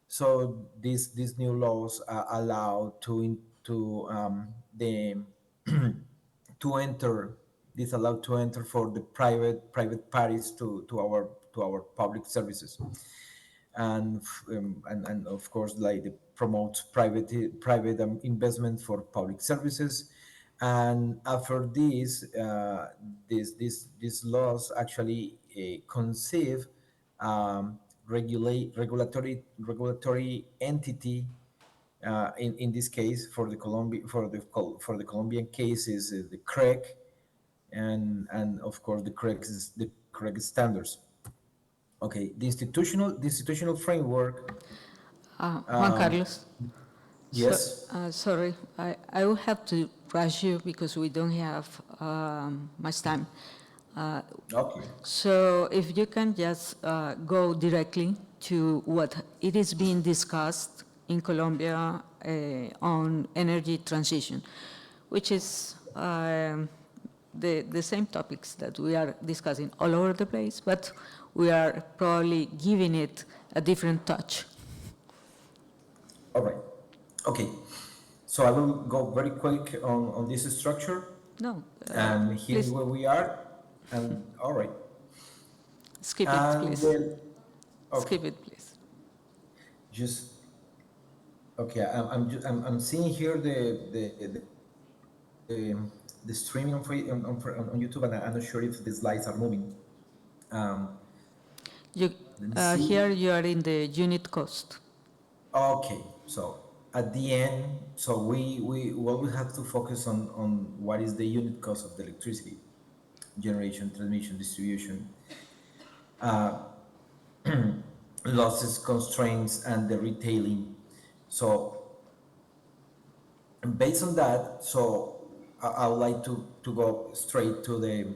So these new laws allow the to enter this allowed to enter for the private parties to our public services, and of course like the promotes private investment for public services. And after this these laws actually conceive regulatory entity. In this case, for the Colombian case is the CREC, and of course the correct standards. Okay, the institutional framework. Juan Carlos. So, Yes. sorry, I will have to rush you because we don't have much time. Okay. So if you can just go directly to what it is being discussed in Colombia on energy transition, which is the same topics that we are discussing all over the place, but we are probably giving it a different touch. All right. Okay. So I will go very quick on this structure. No. And here's Please where we are. And all right. skip it, And please. then, okay, Skip it, please. just okay. I'm seeing here the streaming on YouTube, and I'm not sure if the slides are moving. You, Let me see. here you are in the unit cost. Okay, so at the end, so we have to focus on what is the unit cost of the electricity generation, transmission, distribution, losses, constraints, and the retailing. So based on that, so I would like to go straight to the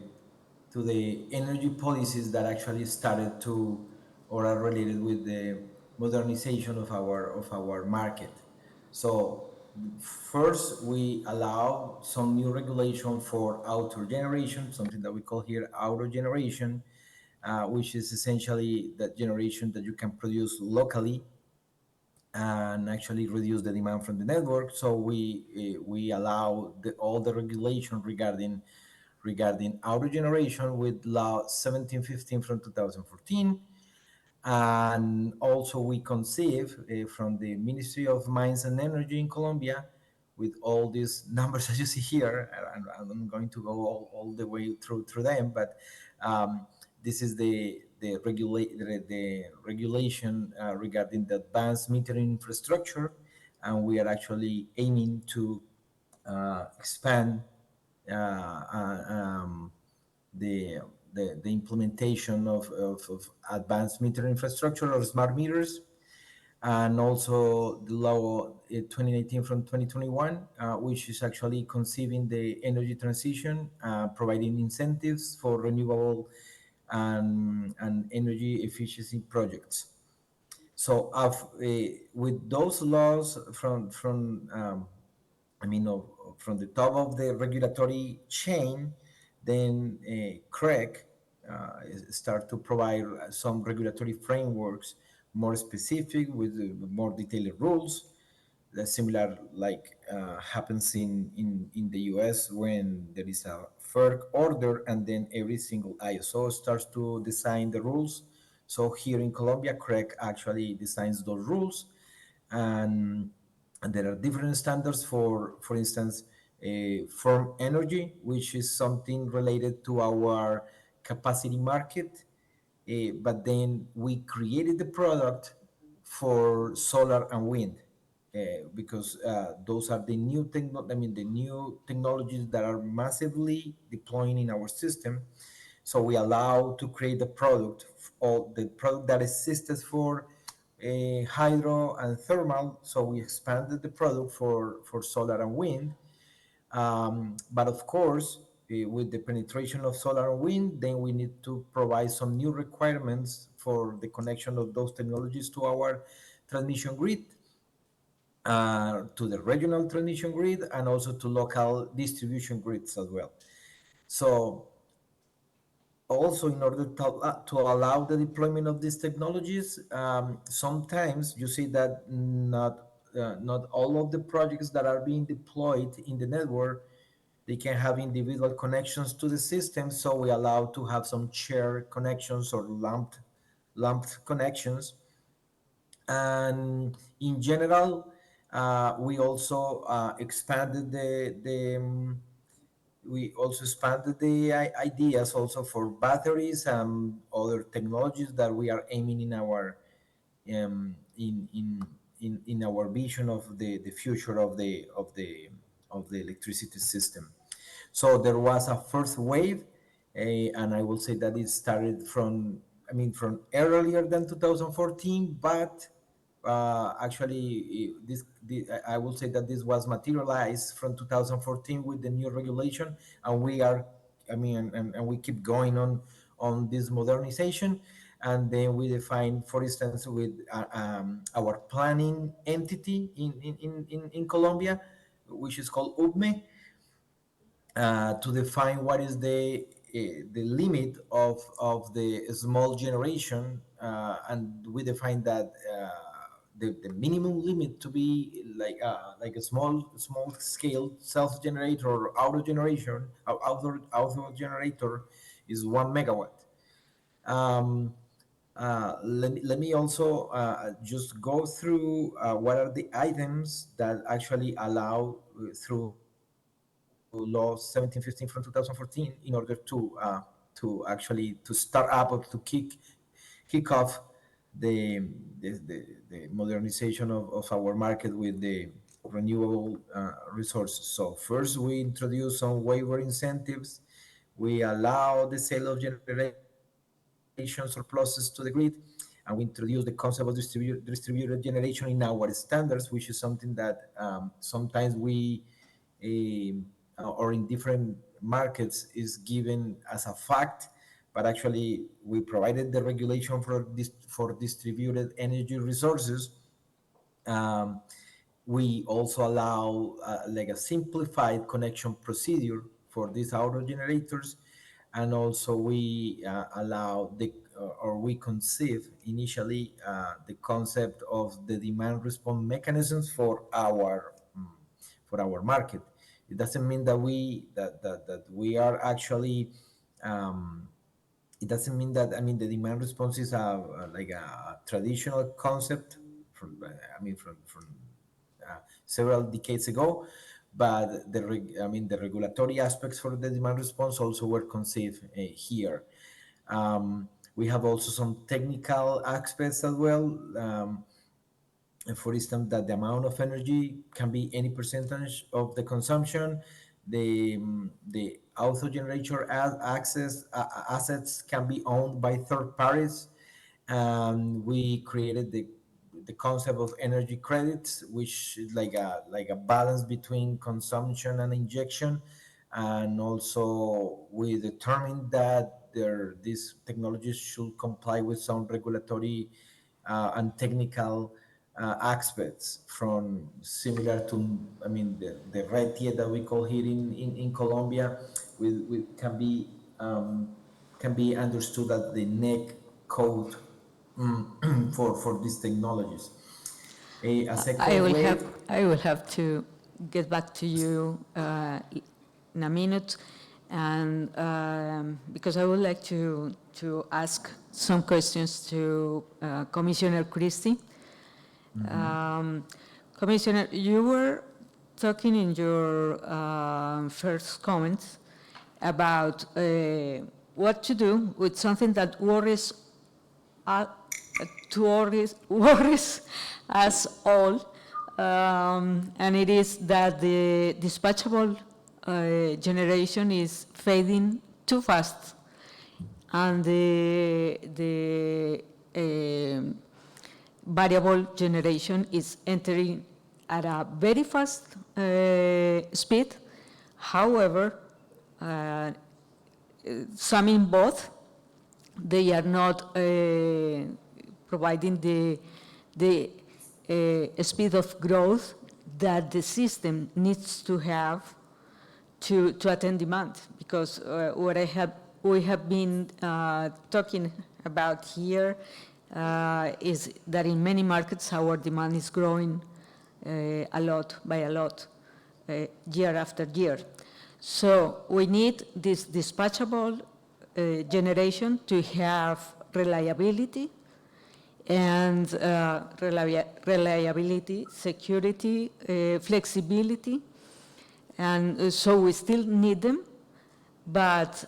energy policies that actually started to or are related with the modernization of our market. So first, we allow some new regulation for outdoor generation, something that we call here outdoor generation, which is essentially that generation that you can produce locally and actually reduce the demand from the network. So we allow all the regulation regarding outer generation with Law 1715 from 2014. And also we conceive from the Ministry of Mines and Energy in Colombia with all these numbers that you see here. I'm going to go all the way through them, but this is the regulation regarding the advanced metering infrastructure, and we are actually aiming to expand the the implementation of advanced meter infrastructure or smart meters, and also the law 2019 from 2021, which is actually conceiving the energy transition, providing incentives for renewable and energy efficiency projects. So with those laws from the top of the regulatory chain, then CREC start to provide some regulatory frameworks more specific with more detailed rules. Similar like happens in the US when there is a FERC order and then every single ISO starts to design the rules. So here in Colombia, CREC actually designs those rules, and there are different standards for instance, firm energy, which is something related to our capacity market. But then we created the product for solar and wind, because those are the new the new technologies that are massively deploying in our system. So we allow to create the product, or the product that existed for hydro and thermal. So we expanded the product for solar and wind. But of course, with the penetration of solar and wind, then we need to provide some new requirements for the connection of those technologies to our transmission grid, to the regional transmission grid, and also to local distribution grids as well. So also, in order to allow the deployment of these technologies, sometimes you see that not all of the projects that are being deployed in the network, they can have individual connections to the system. So we allow to have some shared connections or lumped connections. And in general, we also expanded the ideas also for batteries and other technologies that we are aiming in our in our vision of the future of the electricity system. So there was a first wave, and I will say that it started from earlier than 2014, but actually I will say that this was materialized from 2014 with the new regulation, and we are, and we keep going on this modernization. And then we define, for instance, with our planning entity in Colombia, which is called UPME, to define what is the limit of the small generation, and we define that the minimum limit to be like a small scale self generator or auto generator is 1 megawatt. Let me also just go through what are the items that actually allow through law 1715 from 2014 in order to actually to start up or to kick off the modernization of our market with the renewable resources. So first, we introduce some waiver incentives. We allow the sale of generation surpluses to the grid, and we introduce the concept of distributed generation in our standards, which is something that sometimes we or in different markets is given as a fact, but actually we provided the regulation for distributed energy resources. We also allow like a simplified connection procedure for these auto generators, and also we allow or we conceive initially the concept of the demand response mechanisms for our market. It doesn't mean that we are actually it doesn't mean that the demand response is like a traditional concept from several decades ago, but the regulatory aspects for the demand response also were conceived here. We have also some technical aspects as well. For instance, that the amount of energy can be any percentage of the consumption. the auto generator assets can be owned by third parties. And we created the concept of energy credits, which is like a balance between consumption and injection. And also we determined that these technologies should comply with some regulatory and technical aspects, from similar to, I mean, the red tier that we call here in Colombia, with can be understood as the neck code for these technologies. A second way. I will have to get back to you in a minute, and because I would like to ask some questions to Commissioner Christie. Commissioner, you were talking in your first comments about what to do with something that worries us all, and it is that the dispatchable generation is fading too fast, and the variable generation is entering at a very fast speed. However, summing both, they are not providing the speed of growth that the system needs to have to attend demand. Because what we have been talking about here is that in many markets our demand is growing a lot, year after year. So we need this dispatchable generation to have reliability, and reliability, security, flexibility, and so we still need them, but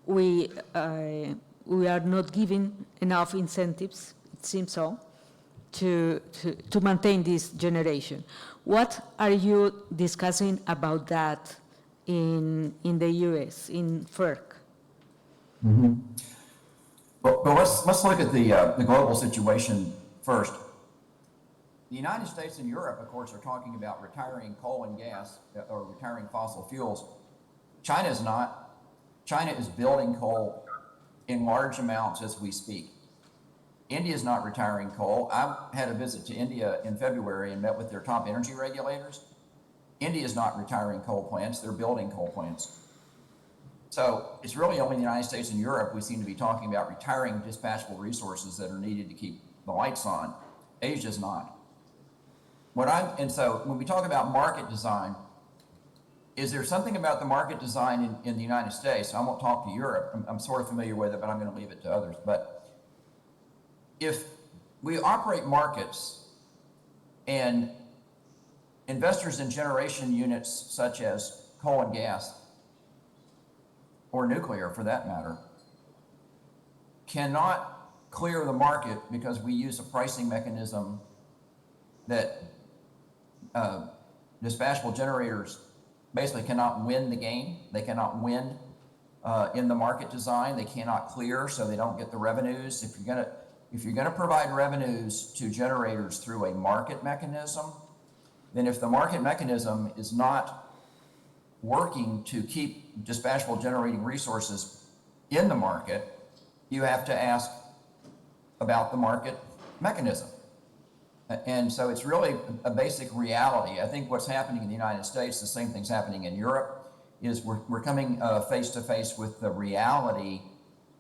we are not giving enough incentives, it seems so, to maintain this generation. What are you discussing about that in the US, in FERC? Mm-hmm. Well, let's look at the global situation first. The United States and Europe, of course, are talking about retiring coal and gas, or retiring fossil fuels. China is not. China is building coal in large amounts as we speak. India is not retiring coal. I had a visit to India in February and met with their top energy regulators. India is not retiring coal plants, they're building coal plants. So it's really only the United States and Europe we seem to be talking about retiring dispatchable resources that are needed to keep the lights on. Asia's not. And so when we talk about market design, is there something about the market design in the United States? I won't talk to Europe, I'm sort of familiar with it, but I'm going to leave it to others. But if we operate markets and investors in generation units such as coal and gas, or nuclear for that matter, cannot clear the market because we use a pricing mechanism that dispatchable generators basically cannot win the game. They cannot win in the market design. They cannot clear, so they don't get the revenues. If you're gonna provide revenues to generators through a market mechanism, then if the market mechanism is not working to keep dispatchable generating resources in the market, you have to ask about the market mechanism. And so it's really a basic reality. I think what's happening in the United States, the same thing's happening in Europe, is we're coming face to face with the reality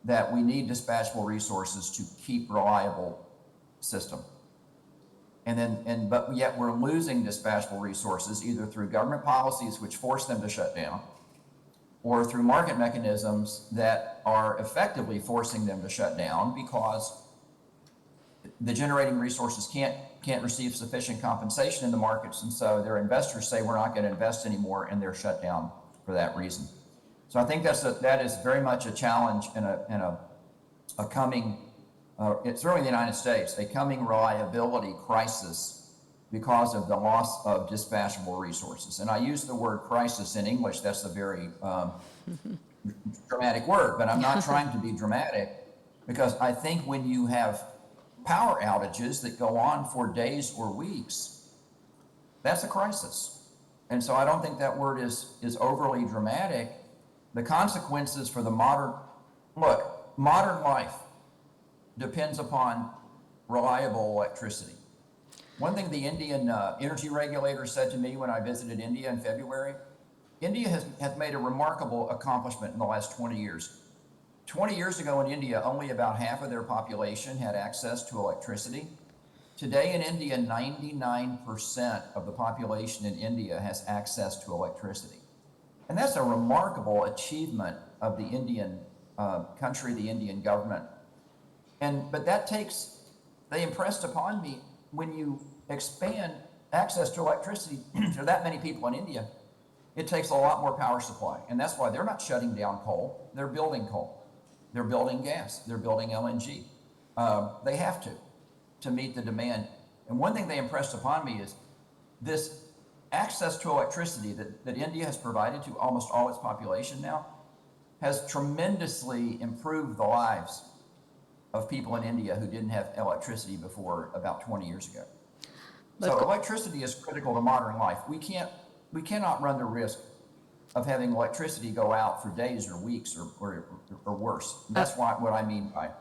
that we need dispatchable resources to keep reliable system. But yet we're losing dispatchable resources either through government policies which force them to shut down, or through market mechanisms that are effectively forcing them to shut down because the generating resources can't receive sufficient compensation in the markets, and so their investors say we're not going to invest anymore, and they're shut down for that reason. So I think that is very much a challenge and a coming, it's certainly in the United States, a coming reliability crisis because of the loss of dispatchable resources. And I use the word crisis in English. That's a very dramatic word, but I'm not trying to be dramatic, because I think when you have power outages that go on for days or weeks, that's a crisis. And so I don't think that word is overly dramatic. The consequences for the modern life depends upon reliable electricity. One thing the Indian energy regulator said to me when I visited India in February, India has made a remarkable accomplishment in the last 20 years. 20 years ago in India, only about half of their population had access to electricity. Today in India, 99% of the population in India has access to electricity. And that's a remarkable achievement of the Indian country, the Indian government. But they impressed upon me, when you expand access to electricity to that many people in India, it takes a lot more power supply. And that's why they're not shutting down coal, they're building coal. They're building gas, they're building LNG. They have to meet the demand. And one thing they impressed upon me is this access to electricity that India has provided to almost all its population now has tremendously improved the lives of people in India who didn't have electricity before about 20 years ago. So electricity is critical to modern life. We cannot run the risk of having electricity go out for days or weeks or worse. That's what I mean by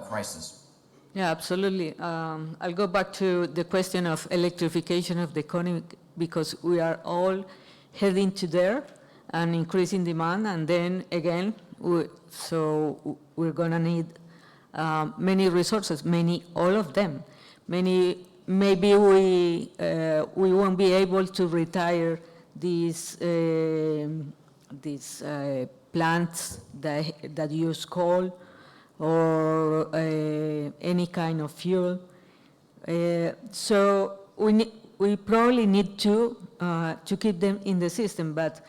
crisis. Yeah, absolutely. I'll go back to the question of electrification of the economy, because we are all heading to there and increasing demand, and then again, we're gonna need many resources, all of them. Maybe we won't be able to retire these plants that use coal or any kind of fuel. So we probably need to keep them in the system, but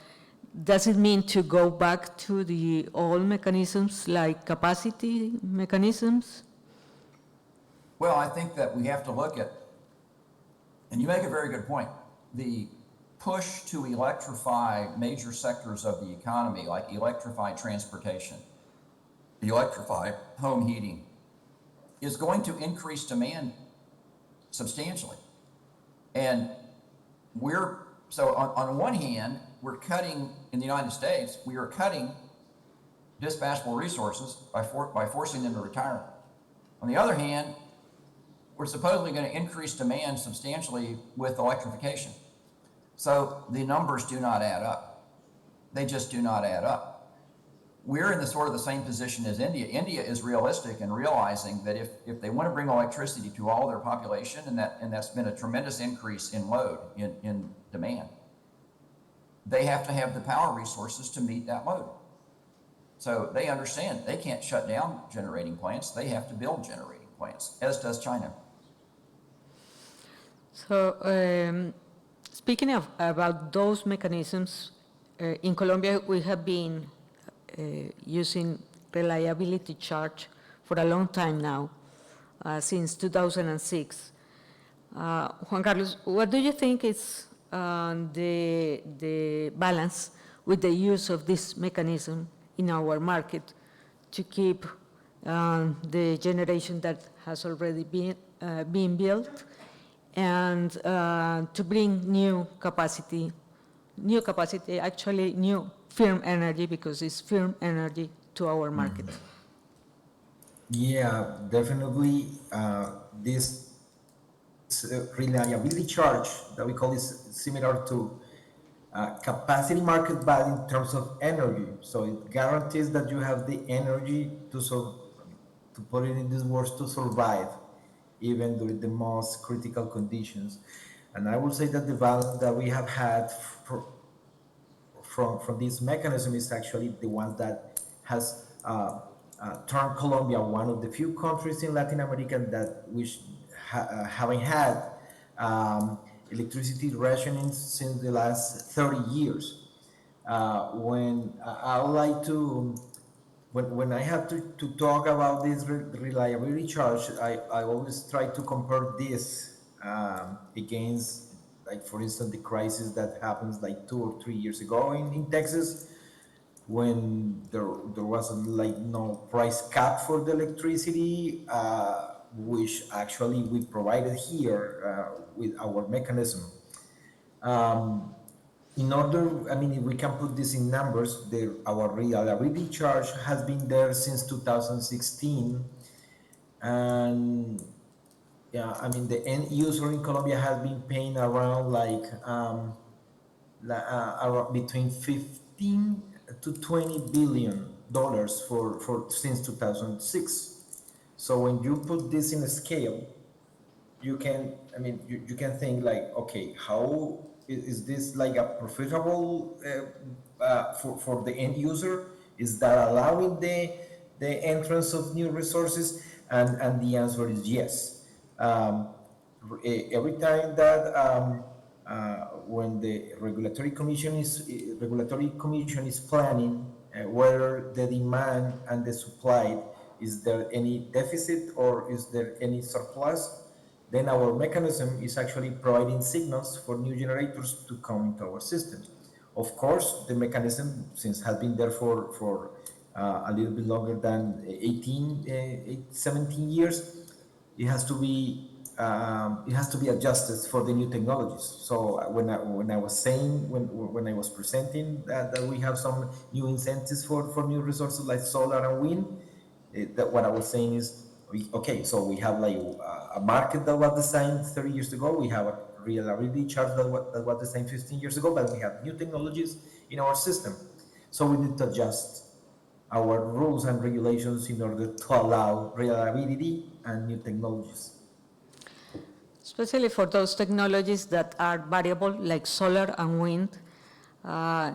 does it mean to go back to the old mechanisms like capacity mechanisms? Well, I think that we have to look at, and you make a very good point, the push to electrify major sectors of the economy, like electrify transportation, electrify home heating, is going to increase demand substantially. And on one hand, we're cutting, in the United States, we are cutting dispatchable resources by forcing them to retire. On the other hand, we're supposedly going to increase demand substantially with electrification. So the numbers do not add up. They just do not add up. We're in the same position as India. India is realistic in realizing that if they want to bring electricity to all their population, and that's been a tremendous increase in load, in demand, they have to have the power resources to meet that load. So they understand they can't shut down generating plants. They have to build generating plants, as does China. So speaking about those mechanisms, in Colombia we have been using reliability charge for a long time now, since 2006. Juan Carlos, what do you think is the balance with the use of this mechanism in our market to keep the generation that has already been built, and to bring new capacity, actually new firm energy, because it's firm energy, to our market? Yeah, definitely. This reliability charge that we call is similar to capacity market, but in terms of energy. So it guarantees that you have the energy to put it in these words, to survive even during the most critical conditions. And I will say that the value that we have had from this mechanism is actually the one that has turned Colombia one of the few countries in Latin America that haven't had electricity rationing since the last 30 years. When I would like to, when I have to talk about this reliability charge, I always try to compare this against, like, for instance, the crisis that happens like 2 or 3 years ago in Texas, when there was like no price cap for the electricity, which actually we provided here with our mechanism. In order, I mean, if we can put this in numbers, our reliability charge has been there since 2016, and yeah, I mean, the end user in Colombia has been paying around like around between 15 to 20 billion dollars for since 2006. So when you put this in a scale, you can, I mean, you can think like, okay, how is this like a profitable for the end user? Is that allowing the entrance of new resources? And the answer is yes. Um, every time that when the regulatory commission is planning whether the demand and the supply, is there any deficit or is there any surplus, then our mechanism is actually providing signals for new generators to come into our system. Of course, the mechanism, since has been there for a little bit longer than 17 years, it has to be adjusted for the new technologies. So when I was saying, when I was presenting that we have some new incentives for new resources like solar and wind, that what I was saying is, okay, so we have like a market that was designed 30 years ago. We have a reliability charge that was designed 15 years ago, but we have new technologies in our system. So we need to adjust our rules and regulations in order to allow reliability and new technologies. Especially for those technologies that are variable, like solar and wind,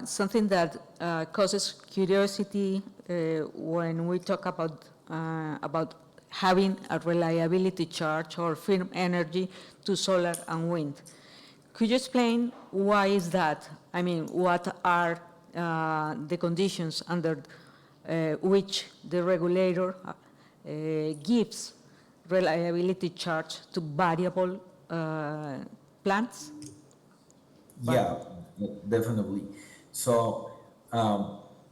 something that causes curiosity when we talk about having a reliability charge or firm energy to solar and wind. Could you explain why is that? I mean, what are the conditions under which the regulator gives reliability charge to variable plants? Yeah, definitely. So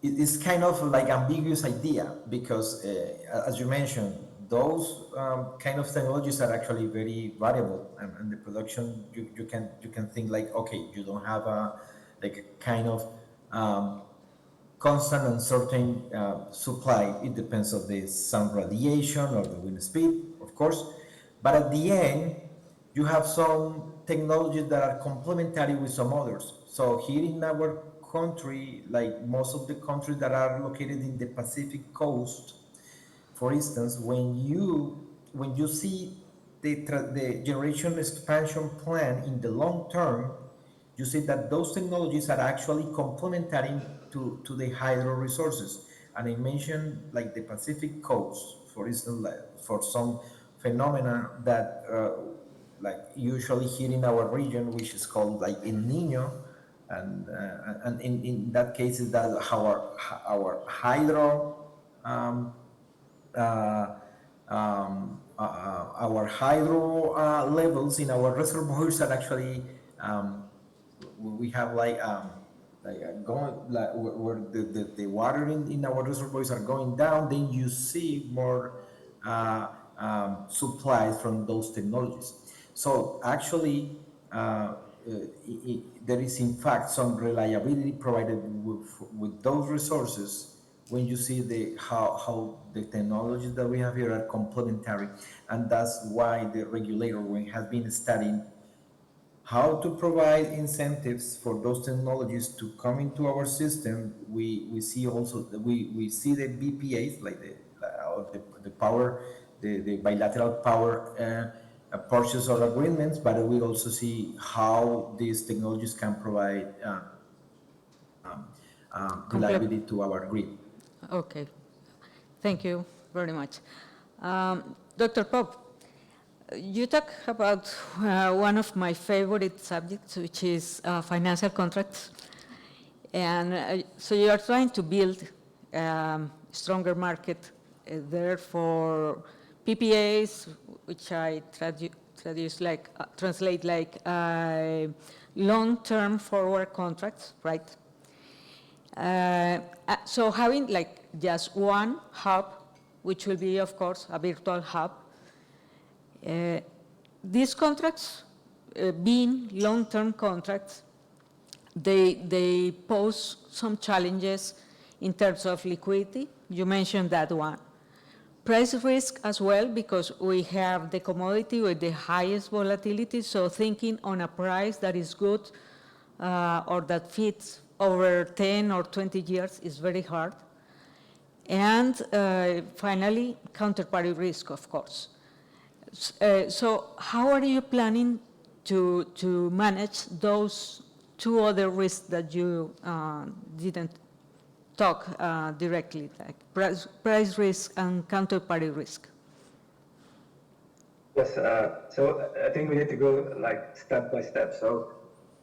it's kind of like ambiguous idea because, as you mentioned, those kind of technologies are actually very variable, and the production you can think like, okay, you don't have a like a kind of constant and certain supply. It depends on the sun radiation or the wind speed, of course, but at the end you have some technologies that are complementary with some others. So here in our country, like most of the countries that are located in the Pacific coast, for instance, when you see the generation expansion plan in the long term, you see that those technologies are actually complementary to the hydro resources. And I mentioned like the Pacific coast, for instance, like for some phenomena that like usually here in our region, which is called like El Nino, and in that case is that our hydro our hydro levels in our reservoirs are actually we have like going like where the water in our reservoirs are going down, then you see more supplies from those technologies. So actually there is in fact some reliability provided with those resources when you see how the technologies that we have here are complementary. And that's why the regulator has been studying how to provide incentives for those technologies to come into our system. We see also we see the BPAs, like the power, the bilateral power purchase or agreements, but we also see how these technologies can provide reliability to our grid. Okay, thank you very much. Dr. Pop, you talk about one of my favorite subjects, which is financial contracts. And so you are trying to build a stronger market there for PPAs, which I that is like, translate like long-term forward contracts, right? So having like just one hub, which will be, of course, a virtual hub. These contracts, being long-term contracts, they pose some challenges in terms of liquidity. You mentioned that one. Price risk as well, because we have the commodity with the highest volatility, so thinking on a price that is good or that fits over 10 or 20 years is very hard. And finally, counterparty risk, of course. So how are you planning to manage those two other risks that you didn't talk directly, like price risk and counterparty risk? Yes, so I think we need to go like step by step. So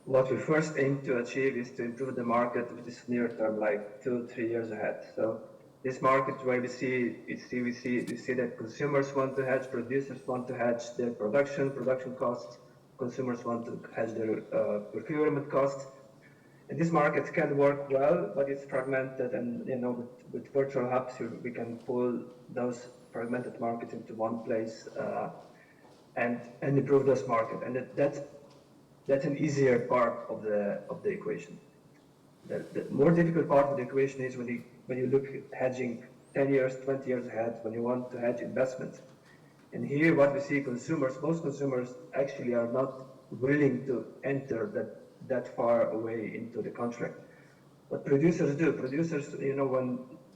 what we first aim to achieve is to improve the market with this near term, like 2-3 years ahead. So this market where we see that consumers want to hedge, producers want to hedge their production costs, consumers want to hedge their procurement costs. And this market can work well, but it's fragmented, and with virtual hubs, we can pull those fragmented markets into one place and improve those markets. And that's an easier part of the equation. The more difficult part of the equation is when you look at hedging 10 years, 20 years ahead, when you want to hedge investments. And here what we see most consumers actually are not willing to enter that far away into the contract. What producers do,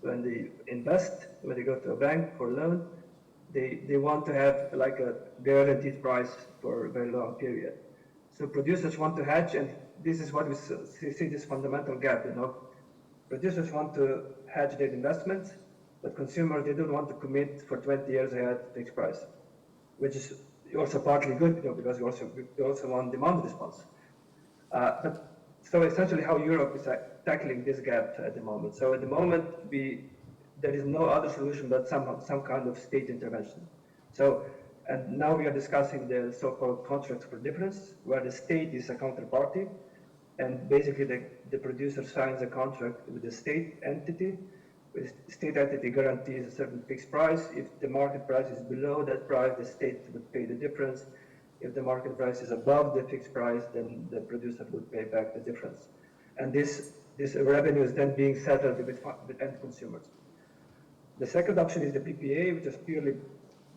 when they invest, when they go to a bank for a loan, they want to have like a guaranteed price for a very long period. So producers want to hedge, and this is what we see this fundamental gap, Producers want to hedge their investments, but consumers, they don't want to commit for 20 years ahead fixed price, which is also partly good, because you also want demand response. So essentially how Europe is tackling this gap at the moment. So at the moment, there is no other solution but some kind of state intervention. And now we are discussing the so-called contracts for difference, where the state is a counterparty, and basically the producer signs a contract with the state entity. The state entity guarantees a certain fixed price. If the market price is below that price, the state would pay the difference. If the market price is above the fixed price, then the producer would pay back the difference. And this revenue is then being settled with end consumers. The second option is the PPA, which is purely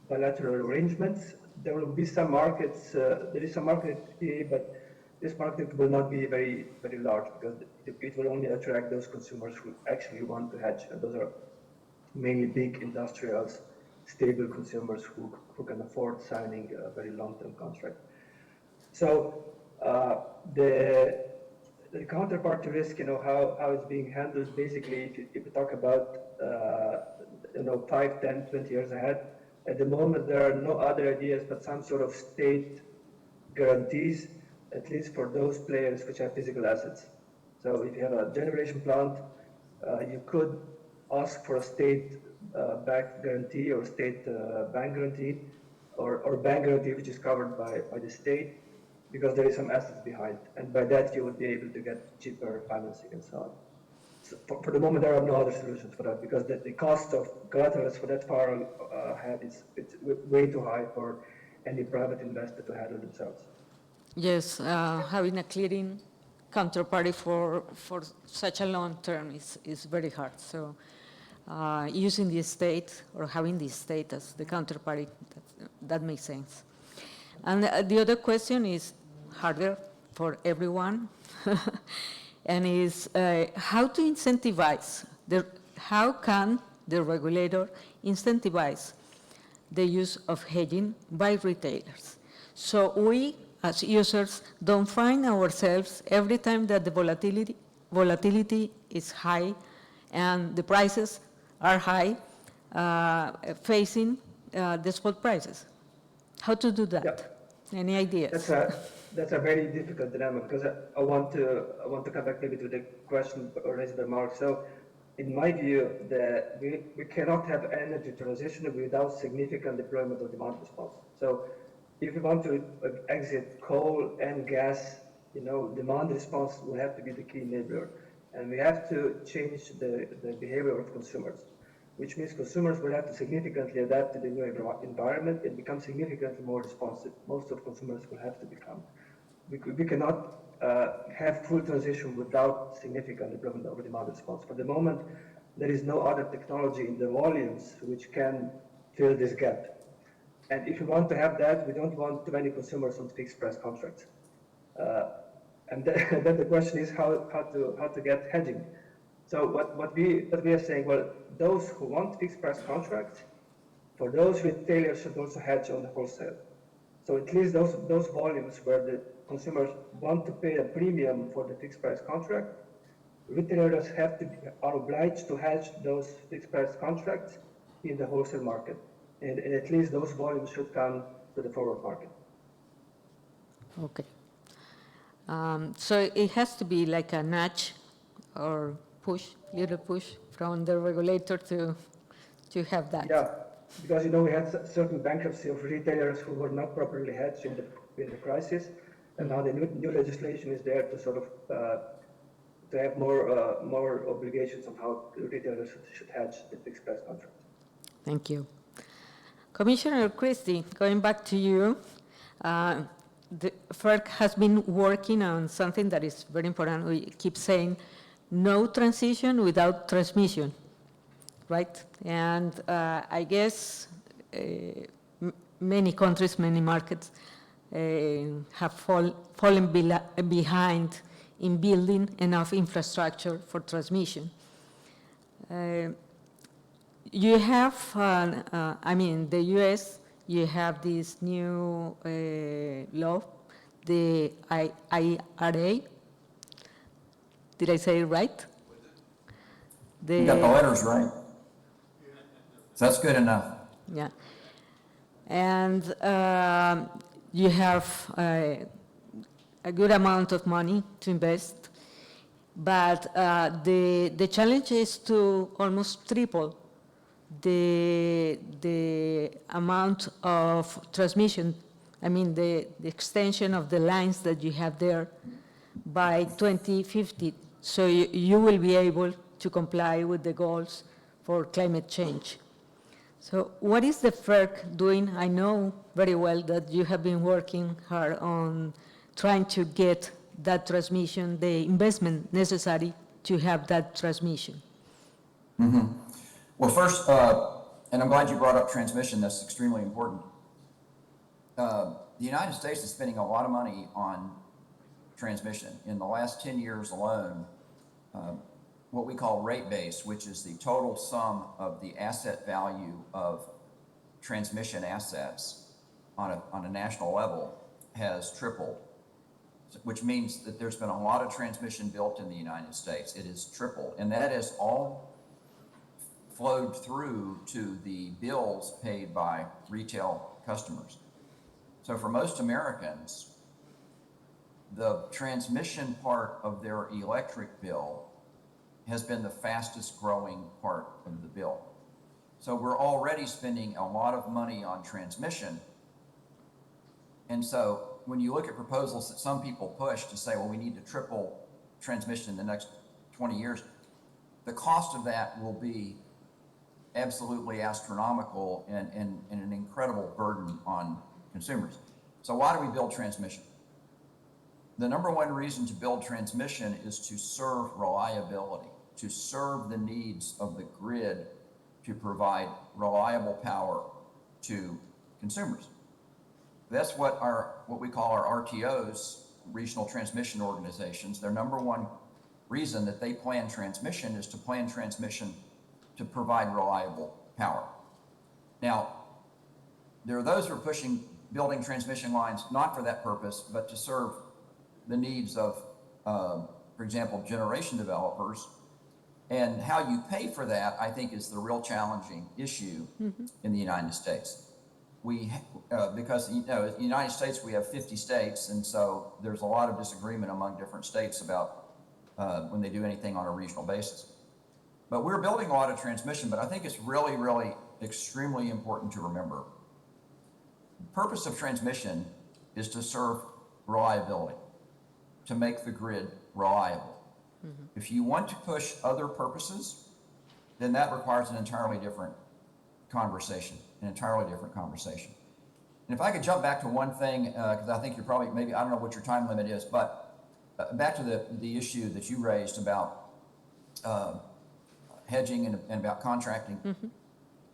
bilateral arrangements. There will be some markets, there is some market PPA, but this market will not be very, very large, because it will only attract those consumers who actually want to hedge. And those are mainly big industrials, stable consumers who can afford signing a very long-term contract. So the counterparty risk, how it's being handled, basically, if you talk about 5, 10, 20 years ahead, at the moment there are no other ideas but some sort of state guarantees, at least for those players which have physical assets. So if you have a generation plant, you could ask for a state-backed guarantee or state bank guarantee, or bank guarantee which is covered by the state, because there is some assets behind. And by that you would be able to get cheaper financing and so on. So for the moment there are no other solutions for that, because the cost of collaterals for that far ahead it's way too high for any private investor to handle themselves. Yes, having a clearing counterparty for such a long term is very hard. So using the state or having the state as the counterparty, that makes sense. And the other question is harder for everyone, and is how to incentivize, how can the regulator incentivize the use of hedging by retailers? So we, as users, don't find ourselves every time that the volatility is high and the prices are high, facing the spot prices. How to do that? Yeah. Any ideas? That's a very difficult dilemma, because I want to come back maybe to the question raised by Mark. So in my view, we cannot have energy transition without significant deployment of demand response. So if we want to exit coal and gas, demand response will have to be the key enabler. And we have to change the behavior of consumers, which means consumers will have to significantly adapt to the new environment and become significantly more responsive. Most of consumers will have to become. We cannot have full transition without significant improvement of demand response. For the moment, there is no other technology in the volumes which can fill this gap. And if we want to have that, we don't want too many consumers on fixed price contracts. And then the question is how to get hedging. So what we are saying, well, those who want fixed price contracts, for those retailers should also hedge on the wholesale. So at least those volumes where the consumers want to pay a premium for the fixed price contract, retailers are obliged to hedge those fixed price contracts in the wholesale market. And at least those volumes should come to the forward market. Okay. So it has to be like a nudge or little push from the regulator to have that. Yeah, because we had certain bankruptcy of retailers who were not properly hedged in the crisis, and now the new legislation is there to sort of to have more obligations on how retailers should hedge the fixed price contract. Thank you. Commissioner Christie, going back to you, the FERC has been working on something that is very important. We keep saying no transition without transmission, right? And I guess many countries, many markets have fallen behind in building enough infrastructure for transmission. You have, the US, you have this new law, the IRA. Did I say it right? You got the letters right. So that's good enough. Yeah. And you have a good amount of money to invest, but the challenge is to almost triple the amount of transmission, the extension of the lines that you have there by 2050. So you will be able to comply with the goals for climate change. So what is the FERC doing? I know very well that you have been working hard on trying to get that transmission, the investment necessary to have that transmission. Mm-hmm. Well, first, and I'm glad you brought up transmission, that's extremely important. The United States is spending a lot of money on transmission. In the last 10 years alone, what we call rate base, which is the total sum of the asset value of transmission assets on a national level, has tripled, which means that there's been a lot of transmission built in the United States. It is tripled, and that is all flowed through to the bills paid by retail customers. So for most Americans, the transmission part of their electric bill has been the fastest growing part of the bill. So we're already spending a lot of money on transmission. And so when you look at proposals that some people push to say, well, we need to triple transmission in the next 20 years, the cost of that will be absolutely astronomical and an incredible burden on consumers. So why do we build transmission? The number one reason to build transmission is to serve reliability, to serve the needs of the grid, to provide reliable power to consumers. That's what we call our RTOs, regional transmission organizations. Their number one reason that they plan transmission is to plan transmission to provide reliable power. Now, there are those who are building transmission lines not for that purpose, but to serve the needs of, for example, generation developers. And how you pay for that, I think, is the real challenging issue in the United States. Because in the United States, we have 50 states, and so there's a lot of disagreement among different states about when they do anything on a regional basis. But we're building a lot of transmission, but I think it's really, really extremely important to remember purpose of transmission is to serve reliability, to make the grid reliable. If you want to push other purposes, then that requires an entirely different conversation, And if I could jump back to one thing, because I think you're probably, maybe, I don't know what your time limit is, but back to the issue that you raised about hedging and about contracting.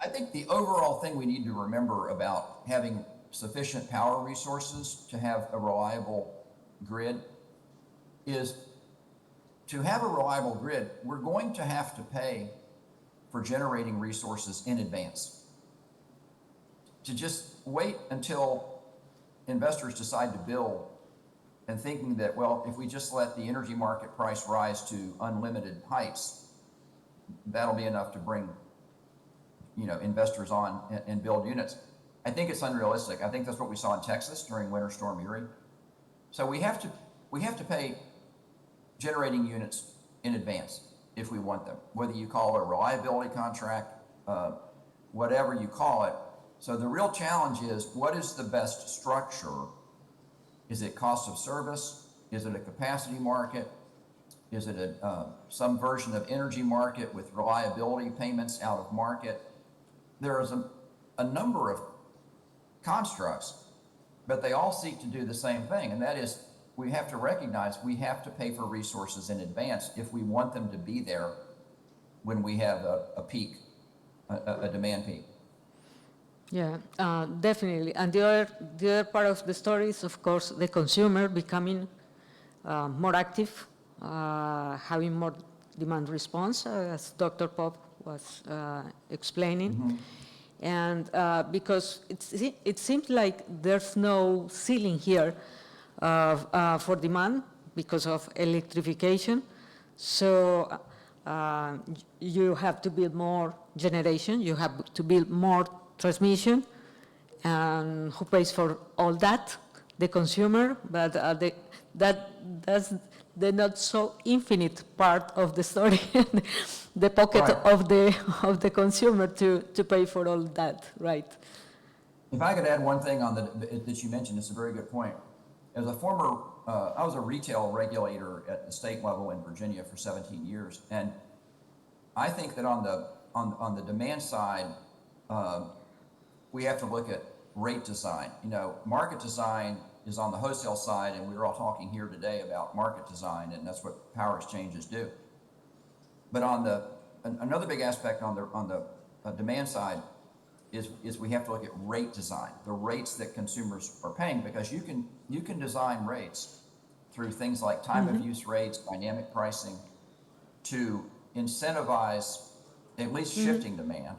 I think the overall thing we need to remember about having sufficient power resources to have a reliable grid is to have a reliable grid, we're going to have to pay for generating resources in advance. To just wait until investors decide to build and thinking that, well, if we just let the energy market price rise to unlimited heights, that'll be enough to bring, investors on and build units. I think it's unrealistic. I think that's what we saw in Texas during Winter Storm Uri. So we have to pay generating units in advance if we want them, whether you call it a reliability contract, whatever you call it. So the real challenge is, what is the best structure? Is it cost of service? Is it a capacity market? Is it some version of energy market with reliability payments out of market? There is a number of constructs, but they all seek to do the same thing, and that is we have to recognize we have to pay for resources in advance if we want them to be there when we have a peak, a demand peak. Yeah, definitely. And the other part of the story is, of course, the consumer becoming more active, having more demand response, as Dr. Pop was explaining. And because it seems like there's no ceiling here for demand because of electrification. So you have to build more generation, you have to build more transmission, and who pays for all that? The consumer, but that's the not so infinite part of the story, the pocket Right. of the consumer to pay for all that, right? If I could add one thing on that you mentioned, it's a very good point. As a former, I was a retail regulator at the state level in Virginia for 17 years, and I think that on the demand side, we have to look at rate design. Market design is on the wholesale side, and we were all talking here today about market design, and that's what power exchanges do. But another big aspect on the demand side is we have to look at rate design, the rates that consumers are paying, because you can design rates through things like time of use rates, dynamic pricing, to incentivize at least shifting demand.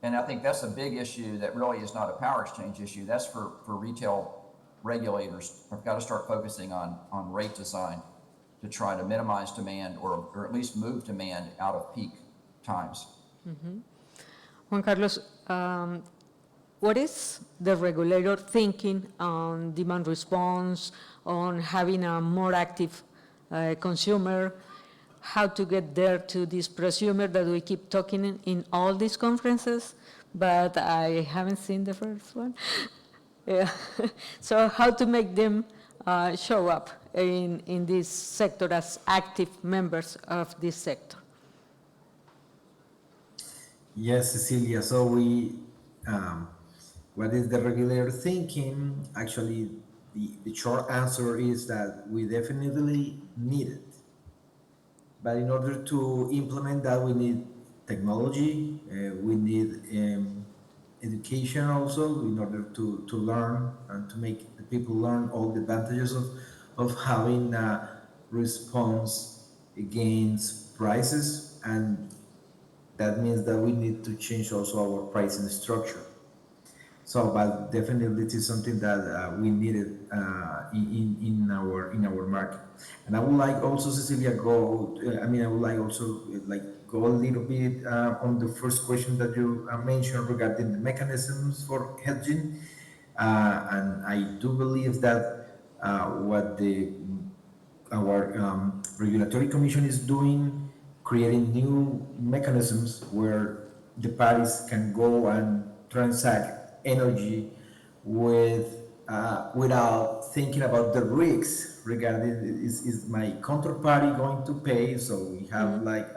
And I think that's a big issue that really is not a power exchange issue. That's for retail regulators. Have got to start focusing on rate design to try to minimize demand or at least move demand out of peak times. Juan Carlos, what is the regulator thinking on demand response, on having a more active consumer, how to get there to this prosumer that we keep talking in all these conferences, but I haven't seen the first one. Yeah. So how to make them show up in this sector as active members of this sector? Yes, Cecilia. So what is the regulator thinking? Actually, the short answer is that we definitely need it. But in order to implement that, we need technology, we need education also in order to learn and to make the people learn all the advantages of having a response against prices, and that means that we need to change also our pricing structure. So, but definitely it is something that we needed in our market. And I would like also, Cecilia, I would like also go a little bit on the first question that you mentioned regarding the mechanisms for hedging. And I do believe that what our regulatory commission is doing, creating new mechanisms where the parties can go and transact energy without thinking about the risks regarding is my counterparty going to pay. So we have like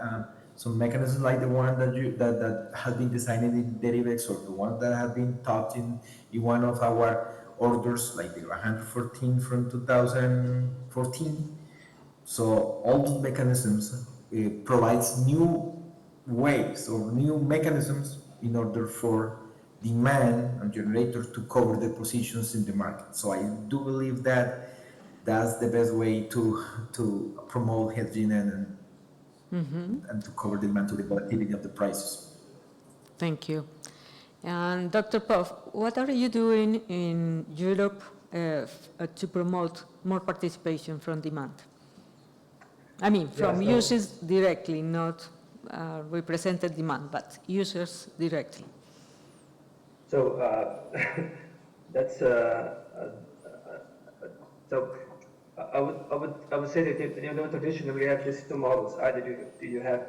some mechanisms like the one that has been designed in derivatives, or the one that have been taught in one of our orders, like the 114 from 2014. So all those mechanisms provides new ways or new mechanisms in order for demand and generators to cover the positions in the market. So I do believe that that's the best way to promote hedging and to cover demand to the volatility of the prices. Thank you. And Dr. Puff, what are you doing in Europe to promote more participation from demand? I mean, from users directly, not represented demand, but users directly. So that's so I would say that traditionally we have these two models. Either you have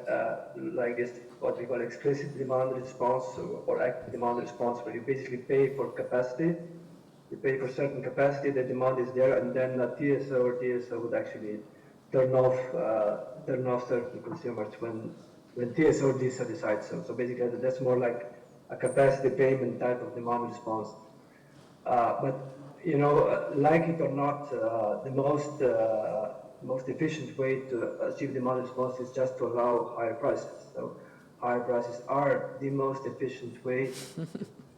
like this what we call explicit demand response or active demand response, where you basically pay for capacity. You pay for certain capacity, the demand is there, and then a TSO or DSO would actually turn off certain consumers when TSO or DSO decides so. So basically, that's more like a capacity payment type of demand response. But you know, like it or not, the most efficient way to achieve demand response is just to allow higher prices. So higher prices are the most efficient way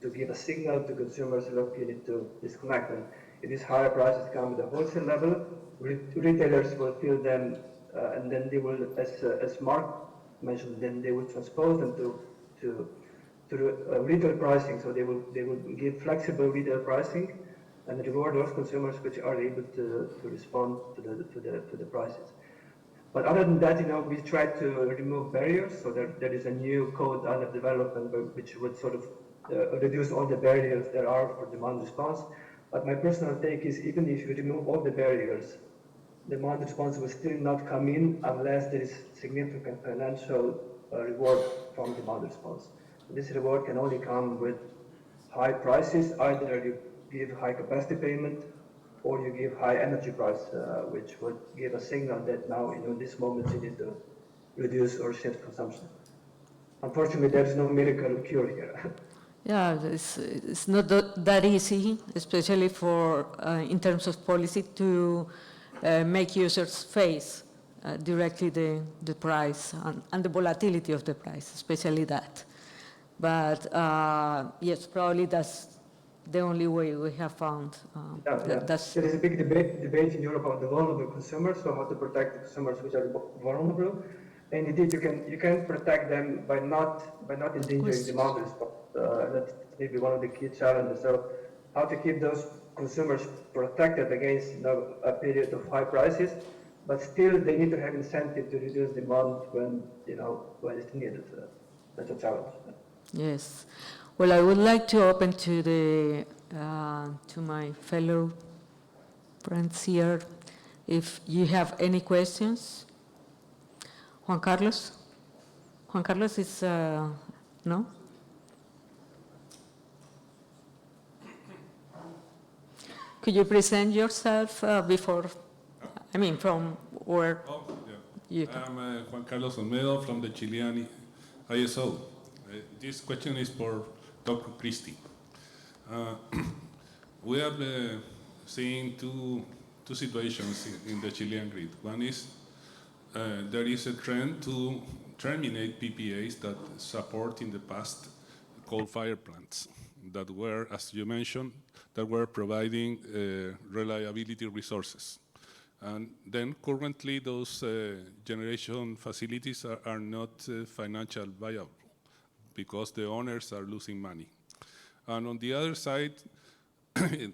to give a signal to consumers, look, you need to disconnect. And if these higher prices come at the wholesale level, retailers will feel them, and then they will, as Mark mentioned, then they will transpose them to retail pricing. So they will give flexible retail pricing and reward those consumers which are able to respond to the prices. But other than that, you know, we try to remove barriers. So there is a new code under development which would sort of reduce all the barriers there are for demand response. But my personal take is, even if you remove all the barriers, demand response will still not come in unless there is significant financial reward from demand response. This reward can only come with high prices. Either you give high capacity payment, or you give high energy price, which would give a signal that now, you know, in this moment you need to reduce or shift consumption. Unfortunately, there's no miracle cure here. Yeah, it's not that easy, especially for in terms of policy, to make users face directly the price and the volatility of the price, especially that. But yes, probably that's the only way we have found. There is a big debate in Europe about the vulnerable consumers, so how to protect the consumers which are vulnerable. And indeed, you can protect them by not endangering demand response. That's maybe one of the key challenges. So, how to keep those consumers protected against, you know, a period of high prices, but still they need to have incentive to reduce demand when, you know, when it's needed. That's a challenge. Yes. Well, I would like to open to the to my fellow friends here, if you have any questions. Juan Carlos? Juan Carlos is, no? Could you present yourself before, I mean, from where? Oh, yeah. I'm Juan Carlos Olmedo from the Chilean ISO. This question is for Dr. Christie. We are seeing two situations in the Chilean grid. One is there is a trend to terminate PPAs that support in the past coal-fired plants that were, as you mentioned, that were providing reliability resources. And then currently those generation facilities are not financially viable because the owners are losing money. And on the other side,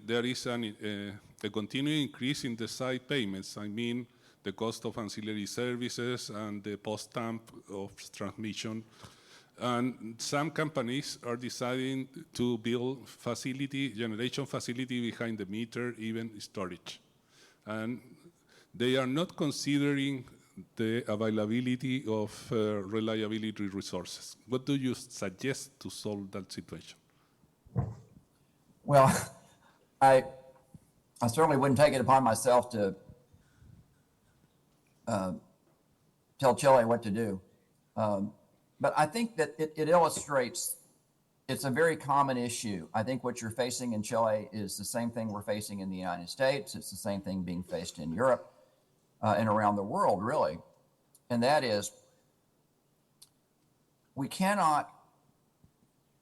there is a continuing increase in the side payments. I mean, the cost of ancillary services and the post-stamp of transmission. And some companies are deciding to build generation facility behind the meter, even storage. And they are not considering the availability of reliability resources. What do you suggest to solve that situation? Well, I certainly wouldn't take it upon myself to tell Chile what to do. But I think that it illustrates, it's a very common issue. I think what you're facing in Chile is the same thing we're facing in the United States. It's the same thing being faced in Europe and around the world, really. And that is, we cannot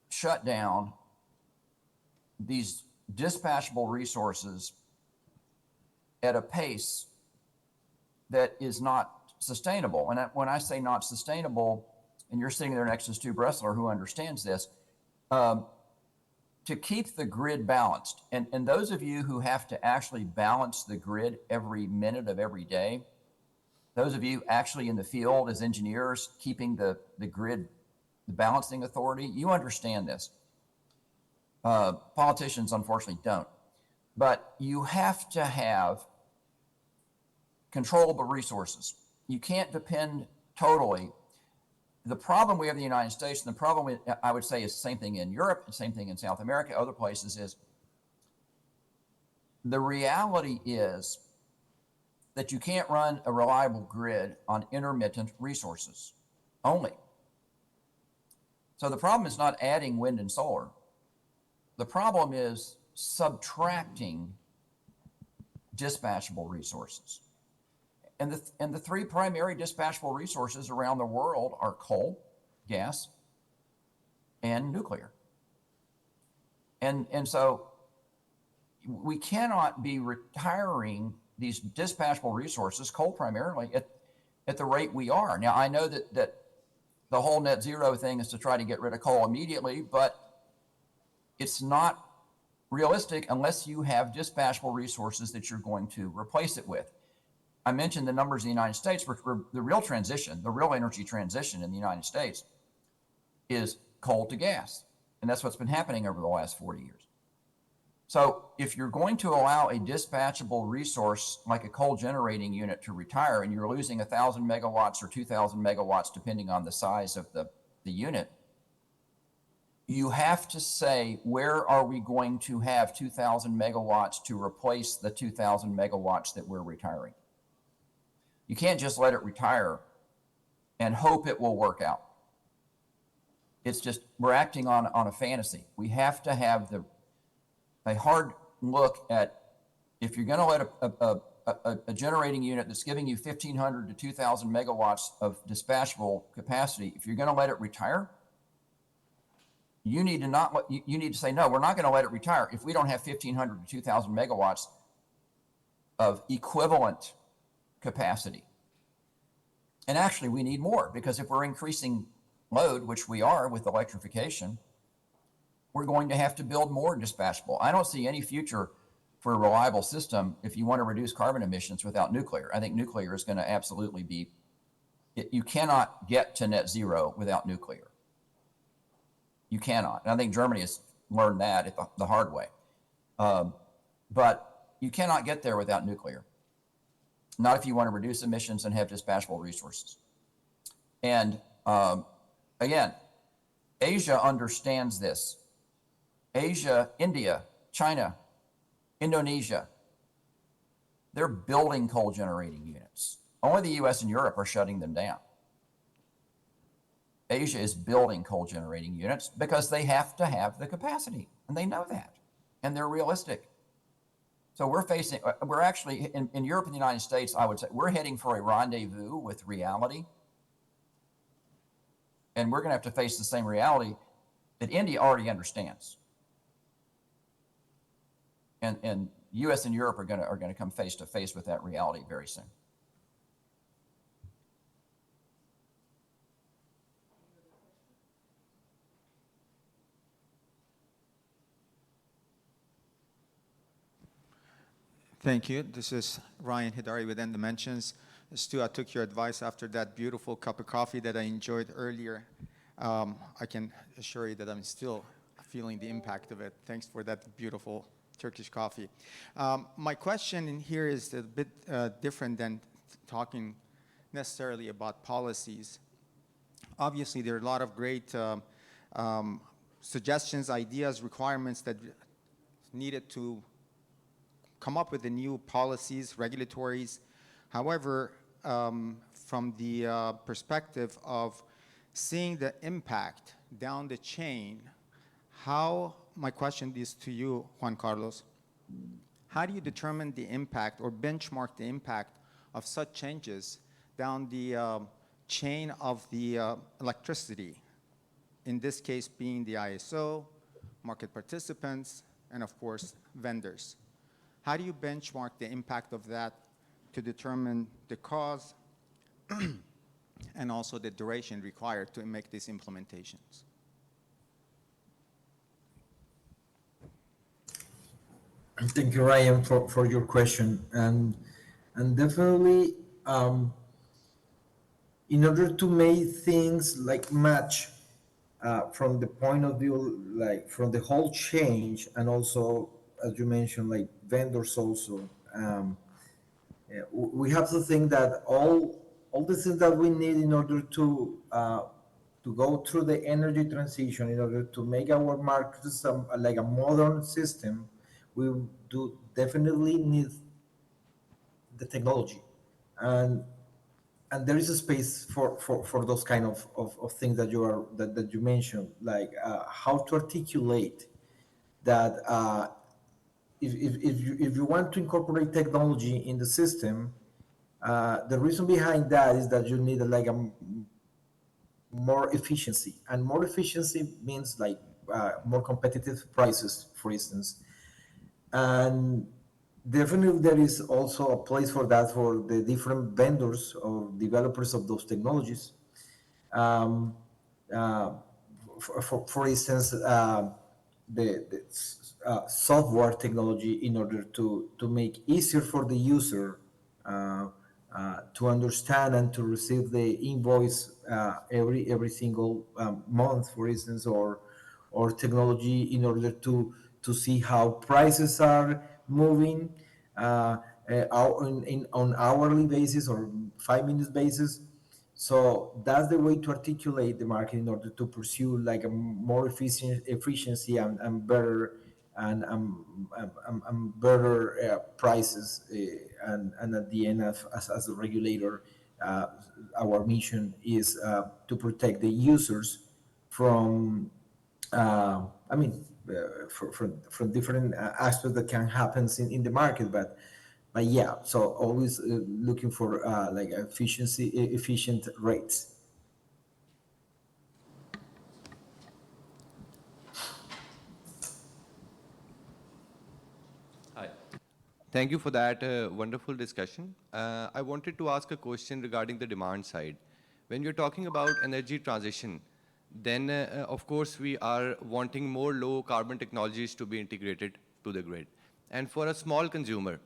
shut down these dispatchable resources at a pace that is not sustainable. And when I say not sustainable, and you're sitting there next to Stu Bressler, who understands this, to keep the grid balanced. And those of you who have to actually balance the grid every minute of every day, those of you actually in the field as engineers keeping the grid, the balancing authority, you understand this. Politicians, unfortunately, don't. But you have to have controllable resources. You can't depend totally. The problem we have in the United States, and the problem I would say is the same thing in Europe, the same thing in South America, other places, is the reality is that you can't run a reliable grid on intermittent resources only. So the problem is not adding wind and solar. The problem is subtracting dispatchable resources. And the three primary dispatchable resources around the world are coal, gas, and nuclear. And so we cannot be retiring these dispatchable resources, coal primarily, at the rate we are. Now, I know that the whole net zero thing is to try to get rid of coal immediately, but it's not realistic unless you have dispatchable resources that you're going to replace it with. I mentioned the numbers in the United States, where the real transition, the real energy transition in the United States is coal to gas. And that's what's been happening over the last 40 years. So if you're going to allow a dispatchable resource like a coal generating unit to retire, and you're losing 1,000 megawatts or 2,000 megawatts, depending on the size of the unit, you have to say, where are we going to have 2,000 megawatts to replace the 2,000 megawatts that we're retiring? You can't just let it retire and hope it will work out. It's just, we're acting on a fantasy. We have to have a hard look at, if you're going to let a generating unit that's giving you 1,500 to 2,000 megawatts of dispatchable capacity, if you're going to let it retire, you need to say, no, we're not going to let it retire if we don't have 1,500 to 2,000 megawatts of equivalent capacity. And actually, we need more, because if we're increasing load, which we are with electrification, we're going to have to build more dispatchable. I don't see any future for a reliable system if you want to reduce carbon emissions without nuclear. I think nuclear is going to absolutely be, you cannot get to net zero without nuclear. You cannot. And I think Germany has learned that the hard way. But you cannot get there without nuclear. Not if you want to reduce emissions and have dispatchable resources. And again, Asia understands this. Asia, India, China, Indonesia, they're building coal generating units. Only the US and Europe are shutting them down. Asia is building coal generating units because they have to have the capacity, and they know that, and they're realistic. So we're actually, in Europe and the United States, I would say, we're heading for a rendezvous with reality. And we're going to have to face the same reality that India already understands. And US and Europe are going to come face to face with that reality very soon. Thank you. This is Ryan Hidari with End Dimensions. Stu, I took your advice after that beautiful cup of coffee that I enjoyed earlier. I can assure you that I'm still feeling the impact of it. Thanks for that beautiful Turkish coffee. My question in here is a bit different than talking necessarily about policies. Obviously, there are a lot of great suggestions, ideas, requirements that needed to come up with the new policies, regulatories. However, from the perspective of seeing the impact down the chain, my question is to you, Juan Carlos, how do you determine the impact or benchmark the impact of such changes down the chain of the electricity, in this case being the ISO, market participants, and of course, vendors? How do you benchmark the impact of that to determine the cause and also the duration required to make these implementations? Thank you, Ryan, for your question. And definitely, in order to make things like match from the point of view, like from the whole change, and also, as you mentioned, like vendors also, we have to think that all the things that we need in order to go through the energy transition, in order to make our markets like a modern system, we do definitely need the technology, and there is a space for those kind of things that you mentioned, like how to articulate that if you want to incorporate technology in the system, the reason behind that is that you need like a more efficiency, and more efficiency means like more competitive prices, for instance. And definitely there is also a place for that for the different vendors or developers of those technologies. Um, for instance, the software technology, in order to make easier for the user to understand and to receive the invoice every single month, for instance, or technology in order to see how prices are moving on hourly basis or 5 minutes basis. So that's the way to articulate the market in order to pursue like a more efficiency and better and better prices. And at the end, as a regulator, our mission is to protect the users from, I mean, from different aspects that can happen in the market, but yeah, so always looking for like efficient rates. Hi. Thank you for that wonderful discussion. I wanted to ask a question regarding the demand side. When you're talking about energy transition, then of course we are wanting more low carbon technologies to be integrated to the grid. And for a small consumer,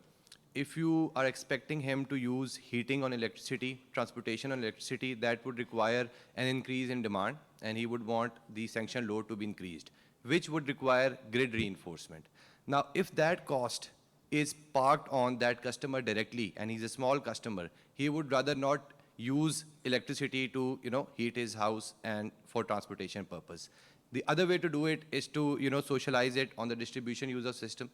if you are expecting him to use heating on electricity, transportation on electricity, that would require an increase in demand, and he would want the sanction load to be increased, which would require grid reinforcement. Now, if that cost is parked on that customer directly, and he's a small customer, he would rather not use electricity to, heat his house and for transportation purpose. The other way to do it is to, socialize it on the distribution user system,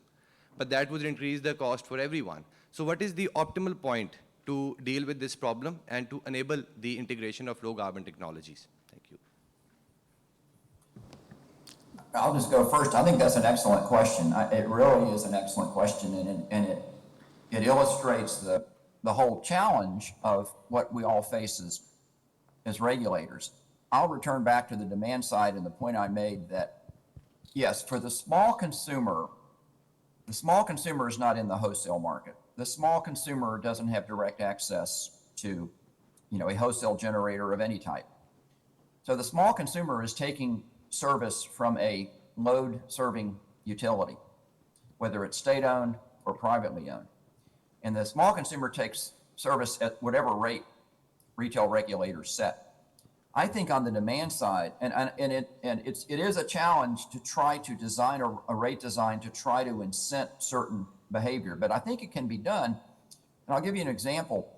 but that would increase the cost for everyone. So what is the optimal point to deal with this problem and to enable the integration of low carbon technologies? Thank you. I'll just go first. I think that's an excellent question. It really is an excellent question, and it illustrates the whole challenge of what we all face as regulators. I'll return back to the demand side and the point I made that, yes, for the small consumer is not in the wholesale market. The small consumer doesn't have direct access to, a wholesale generator of any type. So the small consumer is taking service from a load serving utility, whether it's state-owned or privately owned. And the small consumer takes service at whatever rate retail regulators set. I think on the demand side, and it is a challenge to try to design a rate design to try to incent certain behavior, but I think it can be done. And I'll give you an example.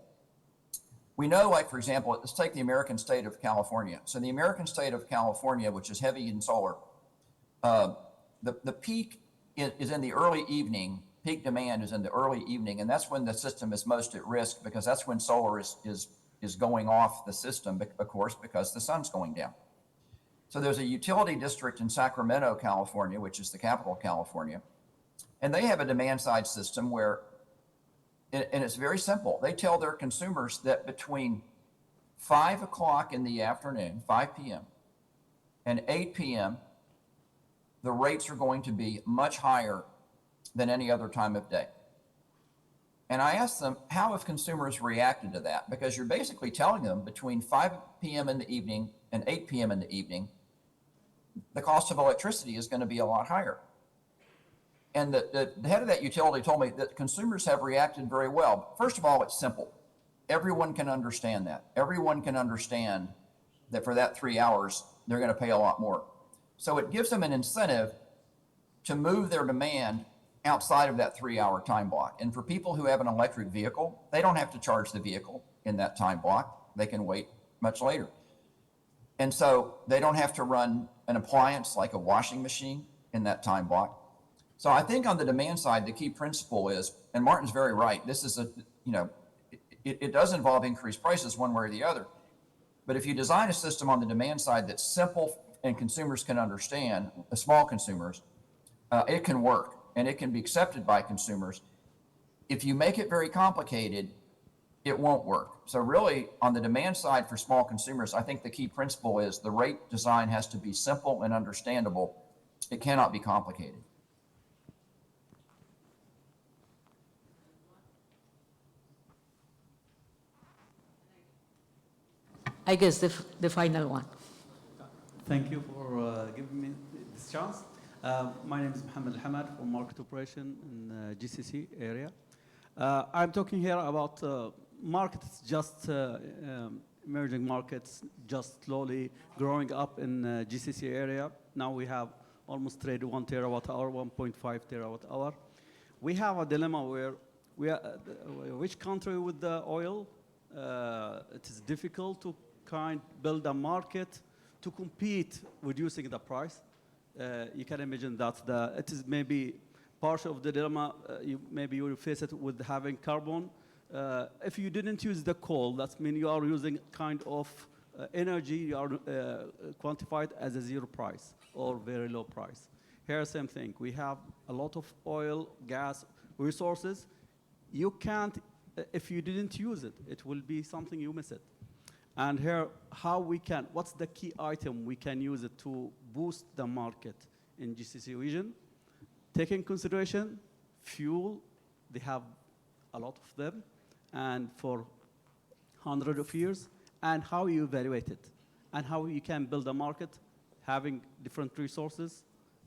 We know, like, for example, let's take the American state of California. So the American state of California, which is heavy in solar, the peak is in the early evening, peak demand is in the early evening, and that's when the system is most at risk, because that's when solar is going off the system, of course, because the sun's going down. So there's a utility district in Sacramento, California, which is the capital of California, and they have a demand side system where, and it's very simple. They tell their consumers that between 5 o'clock in the afternoon, 5 p.m., and 8 p.m., the rates are going to be much higher than any other time of day. And I asked them, how have consumers reacted to that? Because you're basically telling them between 5 p.m. in the evening and 8 p.m. in the evening, the cost of electricity is going to be a lot higher. And the head of that utility told me that consumers have reacted very well. First of all, it's simple. Everyone can understand that. Everyone can understand that for that 3 hours, they're going to pay a lot more. So it gives them an incentive to move their demand outside of that 3-hour time block. And for people who have an electric vehicle, they don't have to charge the vehicle in that time block. They can wait much later. And so they don't have to run an appliance like a washing machine in that time block. So I think on the demand side, the key principle is, and Martin's very right, this is it does involve increased prices one way or the other. But if you design a system on the demand side that's simple and consumers can understand, the small consumers, it can work and it can be accepted by consumers. If you make it very complicated, it won't work. So really on the demand side for small consumers, I think the key principle is the rate design has to be simple and understandable. It cannot be complicated. I guess the final one. Thank you for giving me this chance. My name is Mohammed Hamad from Market Operation in GCC area. I'm talking here about markets, just emerging markets, just slowly growing up in GCC area. Now we have almost traded 1 terawatt hour, 1.5 terawatt hour. We have a dilemma where we are, which country with the oil, it is difficult to build a market to compete reducing the price. You can imagine that it is maybe part of the dilemma. Maybe you will face it with having carbon. If you didn't use the coal, that means you are using kind of energy you are quantified as a zero price or very low price. Here, same thing. We have a lot of oil, gas, resources. You can't, if you didn't use it, it will be something you miss it. And here, how we can, what's the key item we can use it to boost the market in GCC region? Take in consideration fuel, they have a lot of them, and for hundreds of years, and how you evaluate it, and how you can build a market having different resources,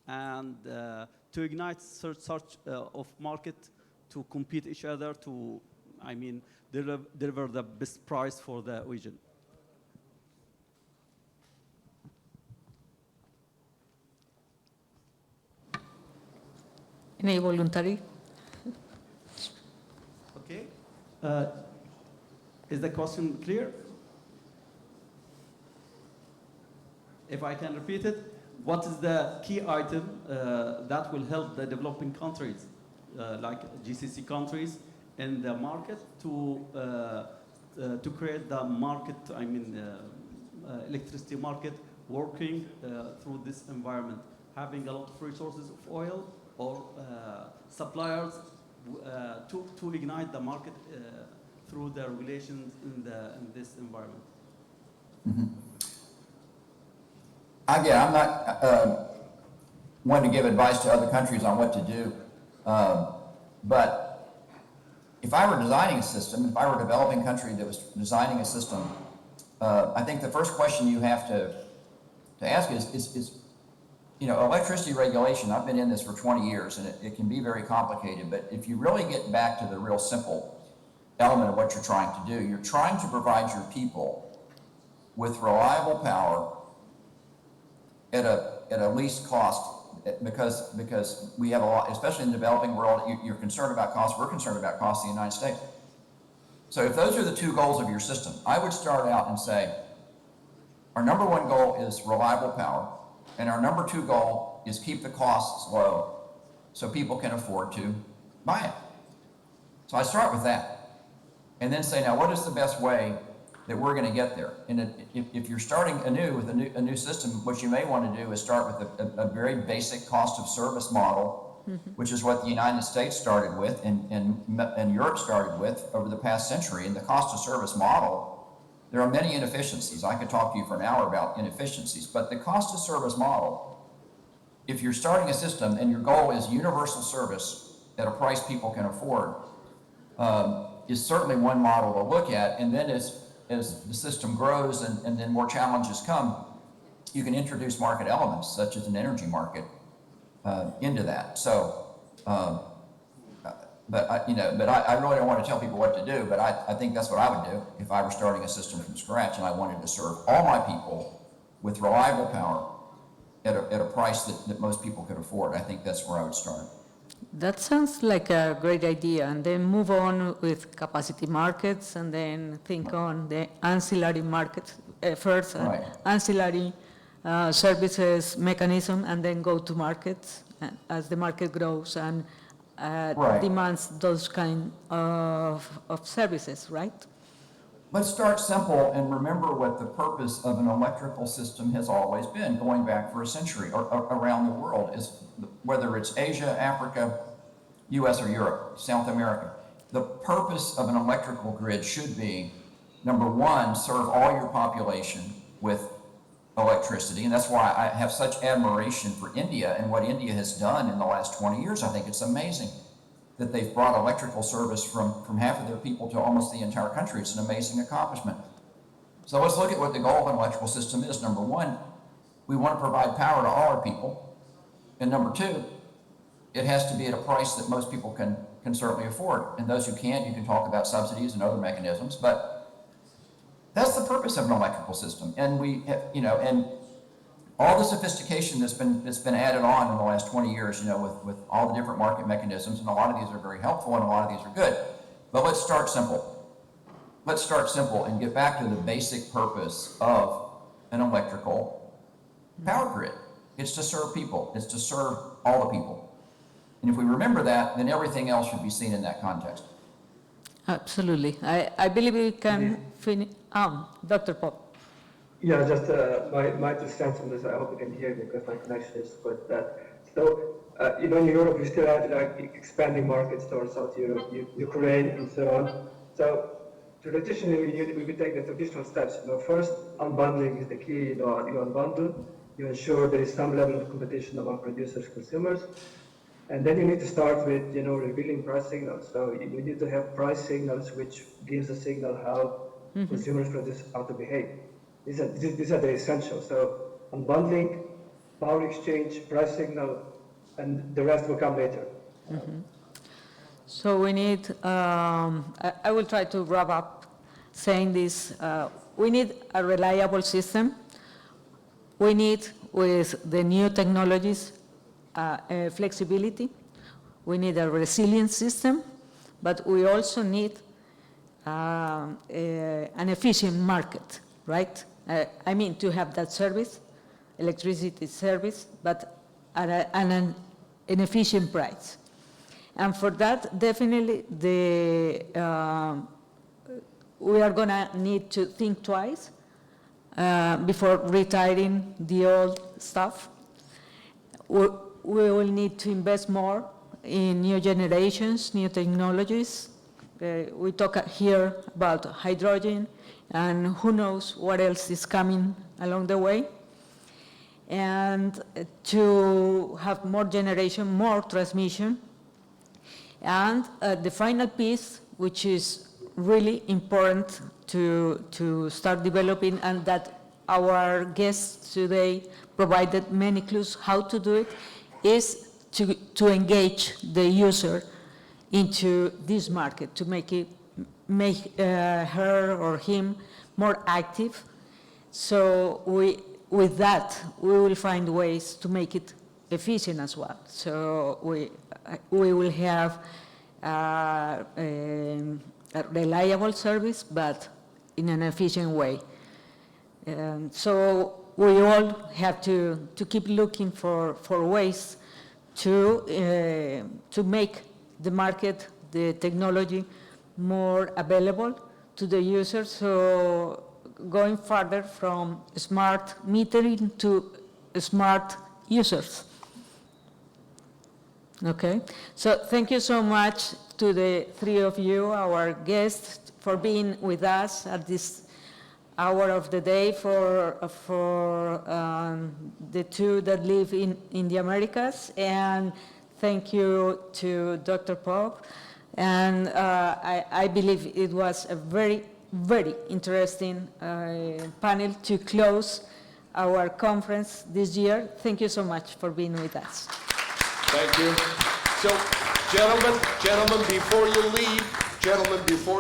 and to ignite such of market to compete each other to, deliver the best price for the region. Any voluntary? Okay. Is the question clear? If I can repeat it, what is the key item that will help the developing countries, like GCC countries, in the market to create the market, electricity market working through this environment, having a lot of resources of oil or suppliers to ignite the market through their relations in this environment? Mm-hmm. Again, I'm not one to give advice to other countries on what to do, but if I were designing a system, if I were a developing country that was designing a system, I think the first question you have to ask is electricity regulation. I've been in this for 20 years, and it can be very complicated, but if you really get back to the real simple element of what you're trying to do, you're trying to provide your people with reliable power at a least cost, because we have a lot, especially in the developing world, you're concerned about cost. We're concerned about cost in the United States. So if those are the two goals of your system, I would start out and say, our number one goal is reliable power, and our number two goal is keep the costs low so people can afford to buy it. So I start with that. And then say, now what is the best way that we're going to get there? And if you're starting anew with a new system, what you may want to do is start with a very basic cost of service model, which is what the United States started with and Europe started with over the past century. And the cost of service model, there are many inefficiencies. I could talk to you for an hour about inefficiencies, but the cost of service model, if you're starting a system and your goal is universal service at a price people can afford, is certainly one model to look at. And then as the system grows and then more challenges come, you can introduce market elements such as an energy market into that. So, but I really don't want to tell people what to do, but I think that's what I would do if I were starting a system from scratch and I wanted to serve all my people with reliable power at a price that most people could afford. I think that's where I would start. That sounds like a great idea, and then move on with capacity markets, and then think on the ancillary markets first, Right. Ancillary services mechanism, and then go to markets as the market grows and Right. demands those kind of services, right? Let's start simple and remember what the purpose of an electrical system has always been, going back for a century or around the world, is whether it's Asia, Africa, US or Europe, South America. The purpose of an electrical grid should be, number one, serve all your population with electricity. And that's why I have such admiration for India and what India has done in the last 20 years. I think it's amazing that they've brought electrical service from half of their people to almost the entire country. It's an amazing accomplishment. So let's look at what the goal of an electrical system is. Number one, we want to provide power to all our people. And number two, it has to be at a price that most people can certainly afford. And those who can't, you can talk about subsidies and other mechanisms, but that's the purpose of an electrical system. And we have, and all the sophistication that's been added on in the last 20 years, with all the different market mechanisms, and a lot of these are very helpful and a lot of these are good. But let's start simple. Let's start simple and get back to the basic purpose of an electrical power grid. It's to serve people. It's to serve all the people. And if we remember that, then everything else should be seen in that context. Absolutely. I believe we can finish. Dr. Pop. Yeah, just my 2 cents on this. I hope you can hear me because my connection is quite bad. So, in Europe, we still have expanding markets towards South Europe, Ukraine, and so on. So, traditionally, we take the traditional steps. First, unbundling is the key. You unbundle, you ensure there is some level of competition among producers, consumers. And then you need to start with, revealing price signals. So you need to have price signals which gives a signal how consumers, producers, how to behave. These are the essentials. So unbundling, power exchange, price signal, and the rest will come later. So we need, I will try to wrap up saying this, we need a reliable system. We need, with the new technologies, flexibility. We need a resilient system, but we also need an efficient market, right? I mean, to have that service, electricity service, but at an efficient price. And for that, definitely, we are gonna need to think twice before retiring the old stuff. We will need to invest more in new generations, new technologies. We talk here about hydrogen, and who knows what else is coming along the way. And to have more generation, more transmission. And the final piece, which is really important to start developing, and that our guests today provided many clues how to do it, is to engage the user into this market, to make her or him more active. So with that, we will find ways to make it efficient as well. So we will have a reliable service, but in an efficient way. So we all have to keep looking for ways to make the market, the technology more available to the users. So going further from smart metering to smart users. Okay, so thank you so much to the three of you, our guests, for being with us at this hour of the day for the two that live in the Americas. And thank you to Dr. Pope. And I believe it was a very, very interesting panel to close our conference this year. Thank you so much for being with us. Thank you. So, gentlemen, before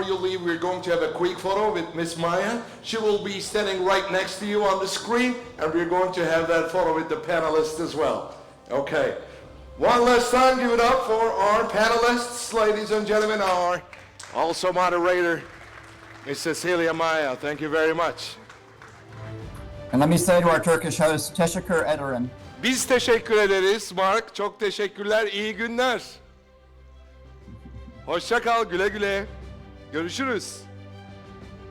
you leave, we're going to have a quick photo with Miss Maya. She will be standing right next to you on the screen, and we're going to have that photo with the panelists as well. Okay. One last time, give it up for our panelists, ladies and gentlemen, our also moderator, Miss Cecilia Maya. Thank you very much. And let me say to our Turkish host, Teşekkür ederim. Biz teşekkür ederiz Mark. Çok teşekkürler. İyi günler. Hoşça kal. Güle güle. Görüşürüz.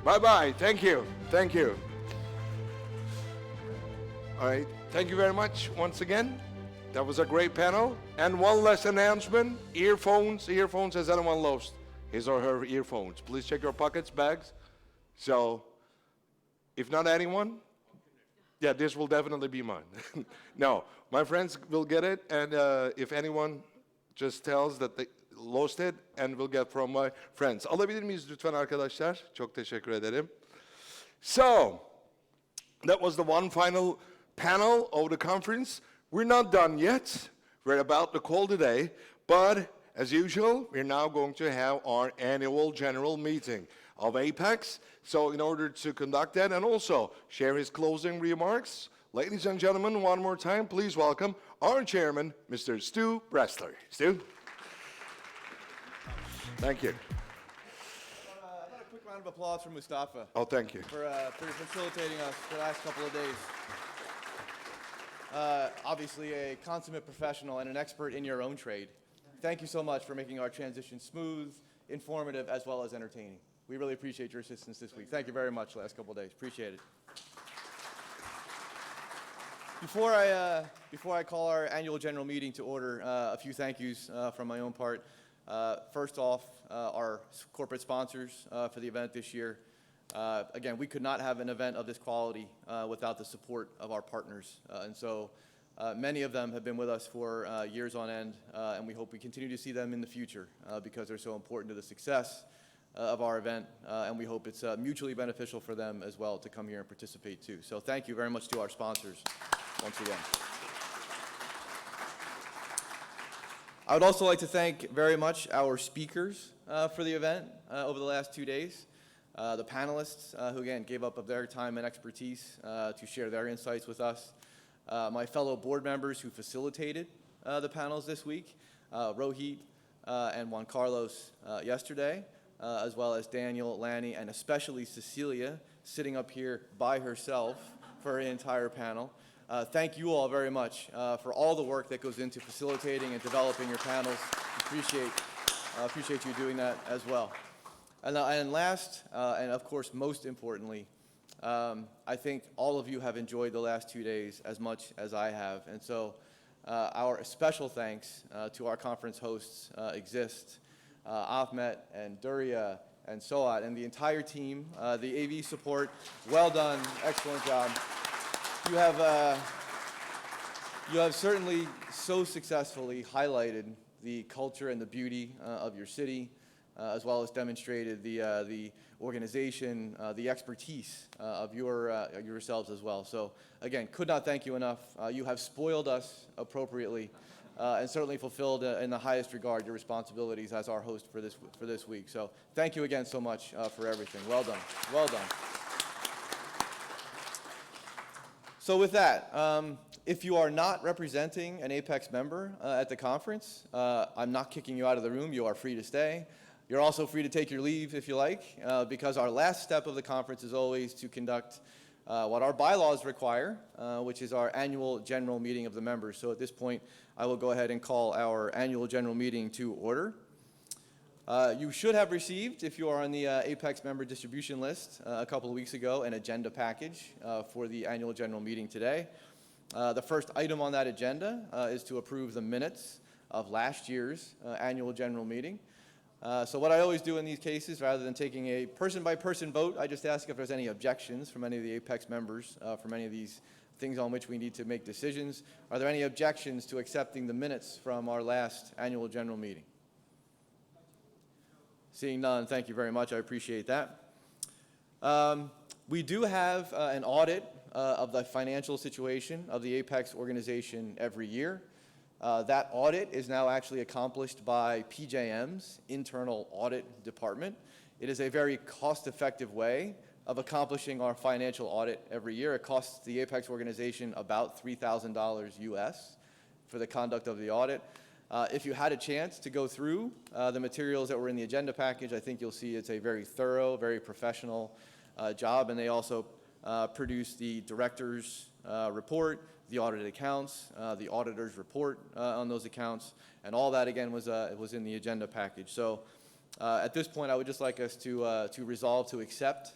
Bye bye. Thank you. Thank you. All right. Thank you very much once again. That was a great panel. And one last announcement. Earphones. Has anyone lost his or her earphones? Please check your pockets, bags. So, if not anyone, yeah, this will definitely be mine. No, my friends will get it, and if anyone just tells that they lost it, and we'll get from my friends. Alabilir miyiz lütfen arkadaşlar? Çok teşekkür ederim. So, that was the one final panel of the conference. We're not done yet. We're about to call today, but as usual, we're now going to have our annual general meeting of APEX. So in order to conduct that and also share his closing remarks, ladies and gentlemen, one more time, please welcome our chairman, Mr. Stu Bressler. Stu? Thank you. A quick round of applause for Mustafa. Oh, thank you. For facilitating us the last couple of days. Obviously a consummate professional and an expert in your own trade. Thank you so much for making our transition smooth, informative, as well as entertaining. We really appreciate your assistance this week. Thank you very much the last couple of days. Appreciate it. Before I call our annual general meeting to order, a few thank yous from my own part. First off, our corporate sponsors for the event this year. Again, we could not have an event of this quality without the support of our partners. And so many of them have been with us for years on end, and we hope we continue to see them in the future because they're so important to the success of our event, and we hope it's mutually beneficial for them as well to come here and participate too. So thank you very much to our sponsors once again. I would also like to thank very much our speakers for the event over the last 2 days. The panelists who again gave up of their time and expertise to share their insights with us. My fellow board members who facilitated the panels this week, Rohit and Juan Carlos yesterday, as well as Daniel, Lanny, and especially Cecilia, sitting up here by herself for an entire panel. Thank you all very much for all the work that goes into facilitating and developing your panels. Appreciate you doing that as well. And last, and of course most importantly, I think all of you have enjoyed the last 2 days as much as I have. And so our special thanks to our conference hosts, Exist, Ahmet and Duria and Soat and the entire team, the AV support. Well done, excellent job. You have certainly so successfully highlighted the culture and the beauty of your city, as well as demonstrated the organization, the expertise of yourselves as well. So again, could not thank you enough. You have spoiled us appropriately. And certainly fulfilled in the highest regard your responsibilities as our host for this week. So thank you again so much for everything. Well done. Well done. So with that, if you are not representing an Apex member at the conference, I'm not kicking you out of the room. You are free to stay. You're also free to take your leave if you like, because our last step of the conference is always to conduct what our bylaws require, which is our annual general meeting of the members. So at this point, I will go ahead and call our annual general meeting to order. You should have received, if you are on the Apex member distribution list a couple of weeks ago, an agenda package for the annual general meeting today. The first item on that agenda is to approve the minutes of last year's annual general meeting. So what I always do in these cases, rather than taking a person-by-person vote, I just ask if there's any objections from any of the Apex members from any of these things on which we need to make decisions. Are there any objections to accepting the minutes from our last annual general meeting? Seeing none, thank you very much. I appreciate that. We do have an audit of the financial situation of the Apex organization every year. That audit is now actually accomplished by PJM's internal audit department. It is a very cost-effective way of accomplishing our financial audit every year. It costs the Apex organization about $3,000 US for the conduct of the audit. If you had a chance to go through the materials that were in the agenda package, I think you'll see it's a very thorough, very professional job, and they also produce the director's report, the audited accounts, the auditor's report on those accounts, and all that again was in the agenda package. So at this point, I would just like us to resolve to accept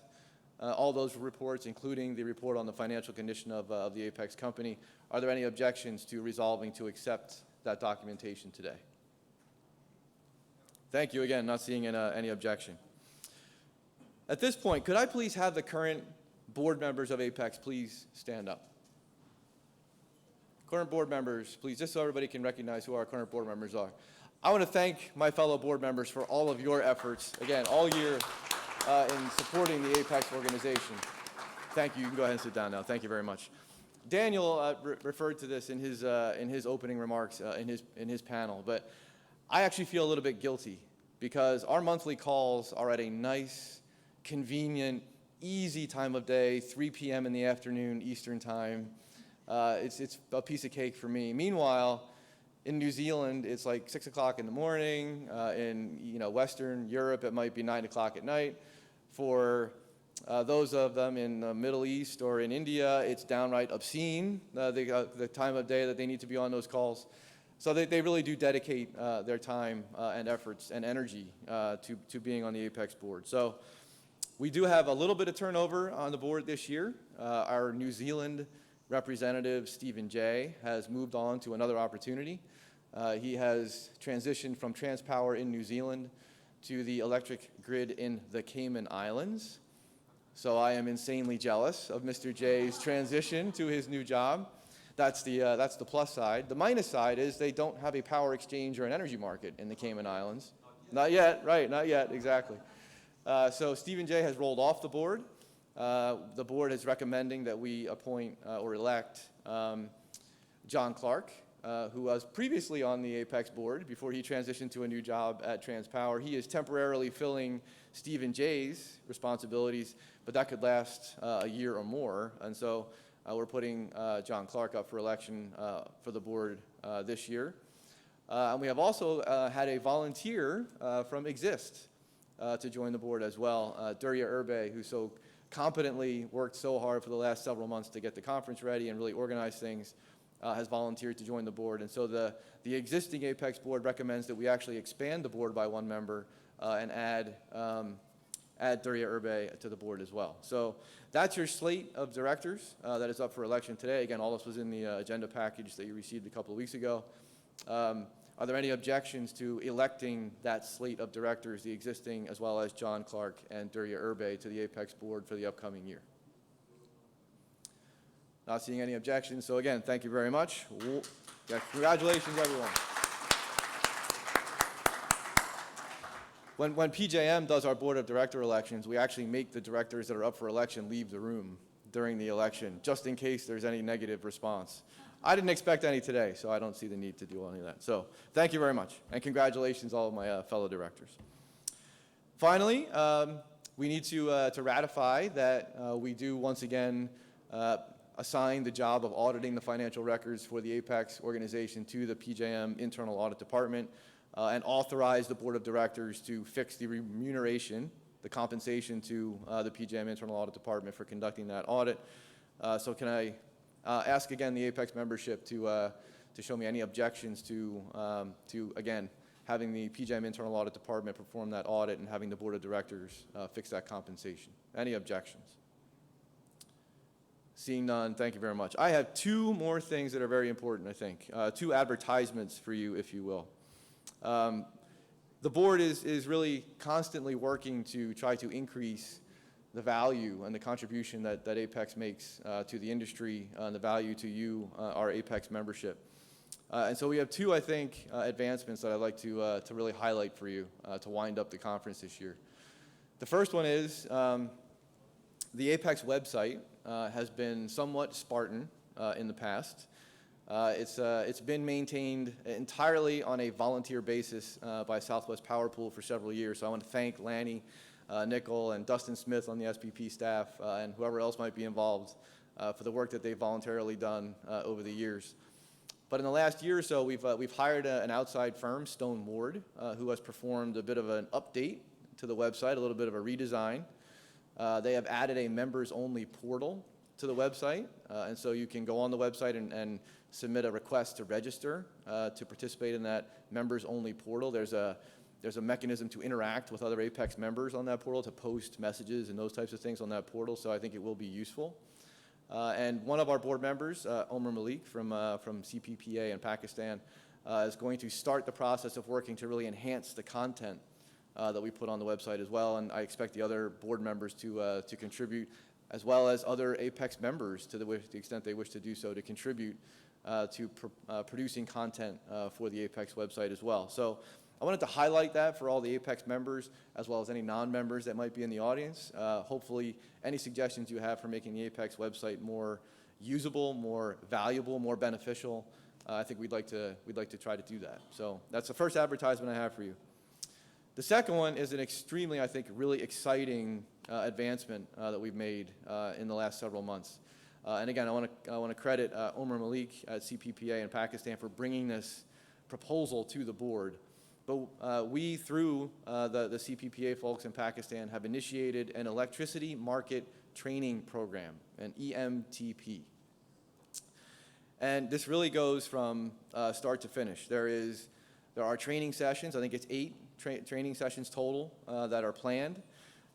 all those reports, including the report on the financial condition of the Apex company. Are there any objections to resolving to accept that documentation today? Thank you again, not seeing any objection. At this point, could I please have the current board members of Apex please stand up? Current board members, please, just so everybody can recognize who our current board members are. I want to thank my fellow board members for all of your efforts, again, all year in supporting the Apex organization. Thank you. You can go ahead and sit down now. Thank you very much. Daniel referred to this in his opening remarks in his panel, but I actually feel a little bit guilty because our monthly calls are at a nice, convenient, easy time of day, 3 p.m. in the afternoon Eastern time. It's a piece of cake for me. Meanwhile, in New Zealand, it's like 6 o'clock in the morning. In Western Europe, it might be 9 o'clock at night. For those of them in the Middle East or in India, it's downright obscene, the time of day that they need to be on those calls. So they really do dedicate their time and efforts and energy to being on the Apex board. So we do have a little bit of turnover on the board this year. Our New Zealand representative, Stephen Jay, has moved on to another opportunity. He has transitioned from TransPower in New Zealand to the electric grid in the Cayman Islands. So I am insanely jealous of Mr. Jay's transition to his new job. That's the plus side. The minus side is they don't have a power exchange or an energy market in the Cayman Islands. Not yet, right, not yet, exactly. So Stephen Jay has rolled off the board. The board is recommending that we appoint or elect John Clark, who was previously on the Apex board before he transitioned to a new job at TransPower. He is temporarily filling Stephen Jay's responsibilities, but that could last a year or more. And so we're putting John Clark up for election for the board this year. And we have also had a volunteer from Exist to join the board as well, Durya Urbe, who so competently worked so hard for the last several months to get the conference ready and really organize things, has volunteered to join the board. And so the existing Apex board recommends that we actually expand the board by one member and add Durya Urbe to the board as well. So that's your slate of directors that is up for election today. Again, all this was in the agenda package that you received a couple of weeks ago. Are there any objections to electing that slate of directors, the existing as well as John Clark and Durya Urbe, to the Apex board for the upcoming year? Not seeing any objections. So again, thank you very much. Congratulations, everyone. When PJM does our board of director elections, we actually make the directors that are up for election leave the room during the election, just in case there's any negative response. I didn't expect any today, so I don't see the need to do any of that. So thank you very much, and congratulations, all of my fellow directors. Finally, we need to ratify that we do once again assign the job of auditing the financial records for the Apex organization to the PJM Internal Audit Department and authorize the board of directors to fix the remuneration, the compensation to the PJM Internal Audit Department for conducting that audit. So can I ask again the Apex membership to show me any objections to again, having the PJM Internal Audit Department perform that audit and having the Board of Directors fix that compensation. Any objections? Seeing none, thank you very much. I have two more things that are very important, I think. Two advertisements for you, if you will. The board is really constantly working to try to increase the value and the contribution that APEX makes to the industry and the value to you, our APEX membership. And so we have two, I think, advancements that I'd like to really highlight for you to wind up the conference this year. The first one is the APEX website has been somewhat Spartan in the past. It's been maintained entirely on a volunteer basis by Southwest Power Pool for several years. So I want to thank Lanny, Nickel, and Dustin Smith on the SPP staff and whoever else might be involved for the work that they've voluntarily done over the years. But in the last year or so, we've hired an outside firm, Stone Ward, who has performed a bit of an update to the website, a little bit of a redesign. They have added a members-only portal to the website, and so you can go on the website and submit a request to register to participate in that members-only portal. There's a mechanism to interact with other APEX members on that portal, to post messages and those types of things on that portal, so I think it will be useful. And one of our board members, Omar Malik from CPPA in Pakistan, is going to start the process of working to really enhance the content that we put on the website as well, and I expect the other board members to contribute, as well as other APEX members to the extent they wish to do so, to contribute to producing content for the APEX website as well. So I wanted to highlight that for all the APEX members, as well as any non-members that might be in the audience. Hopefully, any suggestions you have for making the APEX website more usable, more valuable, more beneficial, I think we'd like to try to do that. So that's the first advertisement I have for you. The second one is an extremely, I think, really exciting advancement that we've made in the last several months. And again, I want to credit Omar Malik at CPPA in Pakistan for bringing this proposal to the board. But we, through the CPPA folks in Pakistan, have initiated an electricity market training program, an EMTP. And this really goes from start to finish. There are training sessions. I think it's 8 training sessions total that are planned.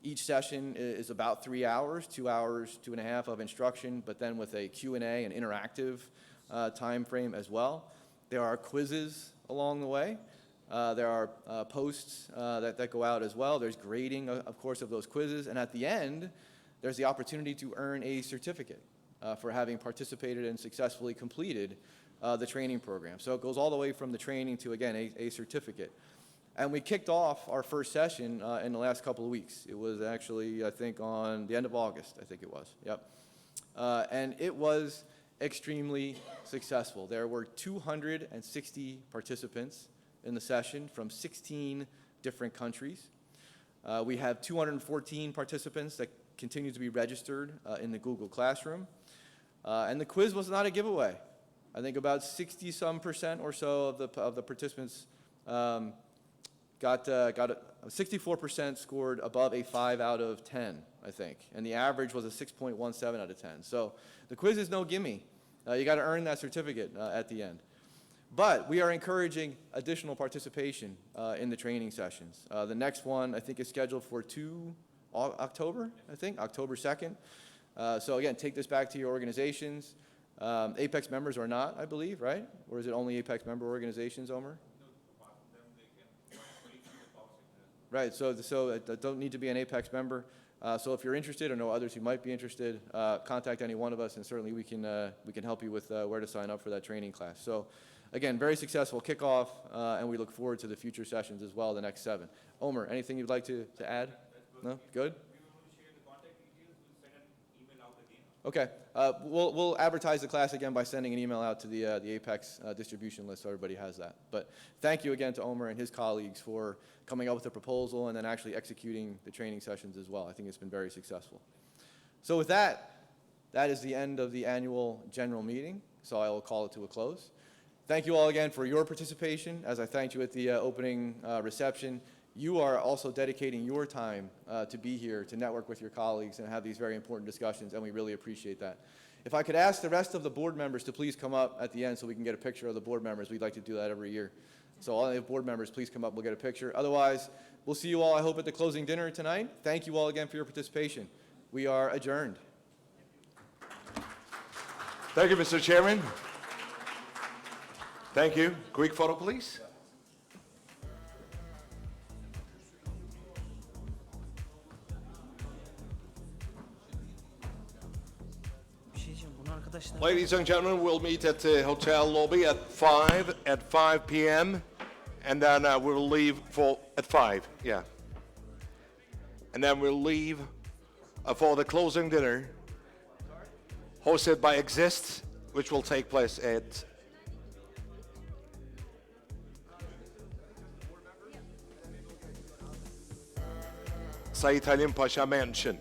Each session is about 3 hours, 2 hours, 2.5 of instruction, but then with a Q&A and interactive time frame as well. There are quizzes along the way. There are posts that go out as well. There's grading, of course, of those quizzes. And at the end, there's the opportunity to earn a certificate for having participated and successfully completed the training program. So it goes all the way from the training to, again, a certificate. And we kicked off our first session in the last couple of weeks. It was actually, I think, on the end of August, I think it was. Yep. And it was extremely successful. There were 260 participants in the session from 16 different countries. We have 214 participants that continue to be registered in the Google Classroom. And the quiz was not a giveaway. I think about 60-some% or so of the participants got 64% scored above a 5 out of 10, I think. And the average was a 6.17 out of 10. So the quiz is no gimme. You got to earn that certificate at the end. But we are encouraging additional participation in the training sessions. The next one, I think, is scheduled for October 2nd. So again, take this back to your organizations. APEX members are not, I believe, right? Or is it only APEX member organizations, Omer? Right, so don't need to be an APEX member. So if you're interested or know others who might be interested, contact any one of us, and certainly we can help you with where to sign up for that training class. So again, very successful kickoff, and we look forward to the future sessions as well, the next 7. Omer, anything you'd like to add? No? Good? Okay, we'll advertise the class again by sending an email out to the APEX distribution list so everybody has that. But thank you again to Omer and his colleagues for coming up with the proposal and then actually executing the training sessions as well. I think it's been very successful. So with that is the end of the annual general meeting, so I will call it to a close. Thank you all again for your participation, as I thanked you at the opening reception. You are also dedicating your time to be here, to network with your colleagues and have these very important discussions, and we really appreciate that. If I could ask the rest of the board members to please come up at the end so we can get a picture of the board members. We'd like to do that every year. So all the board members, please come up, we'll get a picture. Otherwise, we'll see you all, I hope, at the closing dinner tonight. Thank you all again for your participation. We are adjourned. Thank you, Mr. Chairman. Thank you. Quick photo, please. Ladies and gentlemen, we'll meet at the hotel lobby at 5 p.m. And then we'll leave at 5, yeah. And then we'll leave for the closing dinner hosted by Exist, which will take place at Said Halim Pasha Mansion.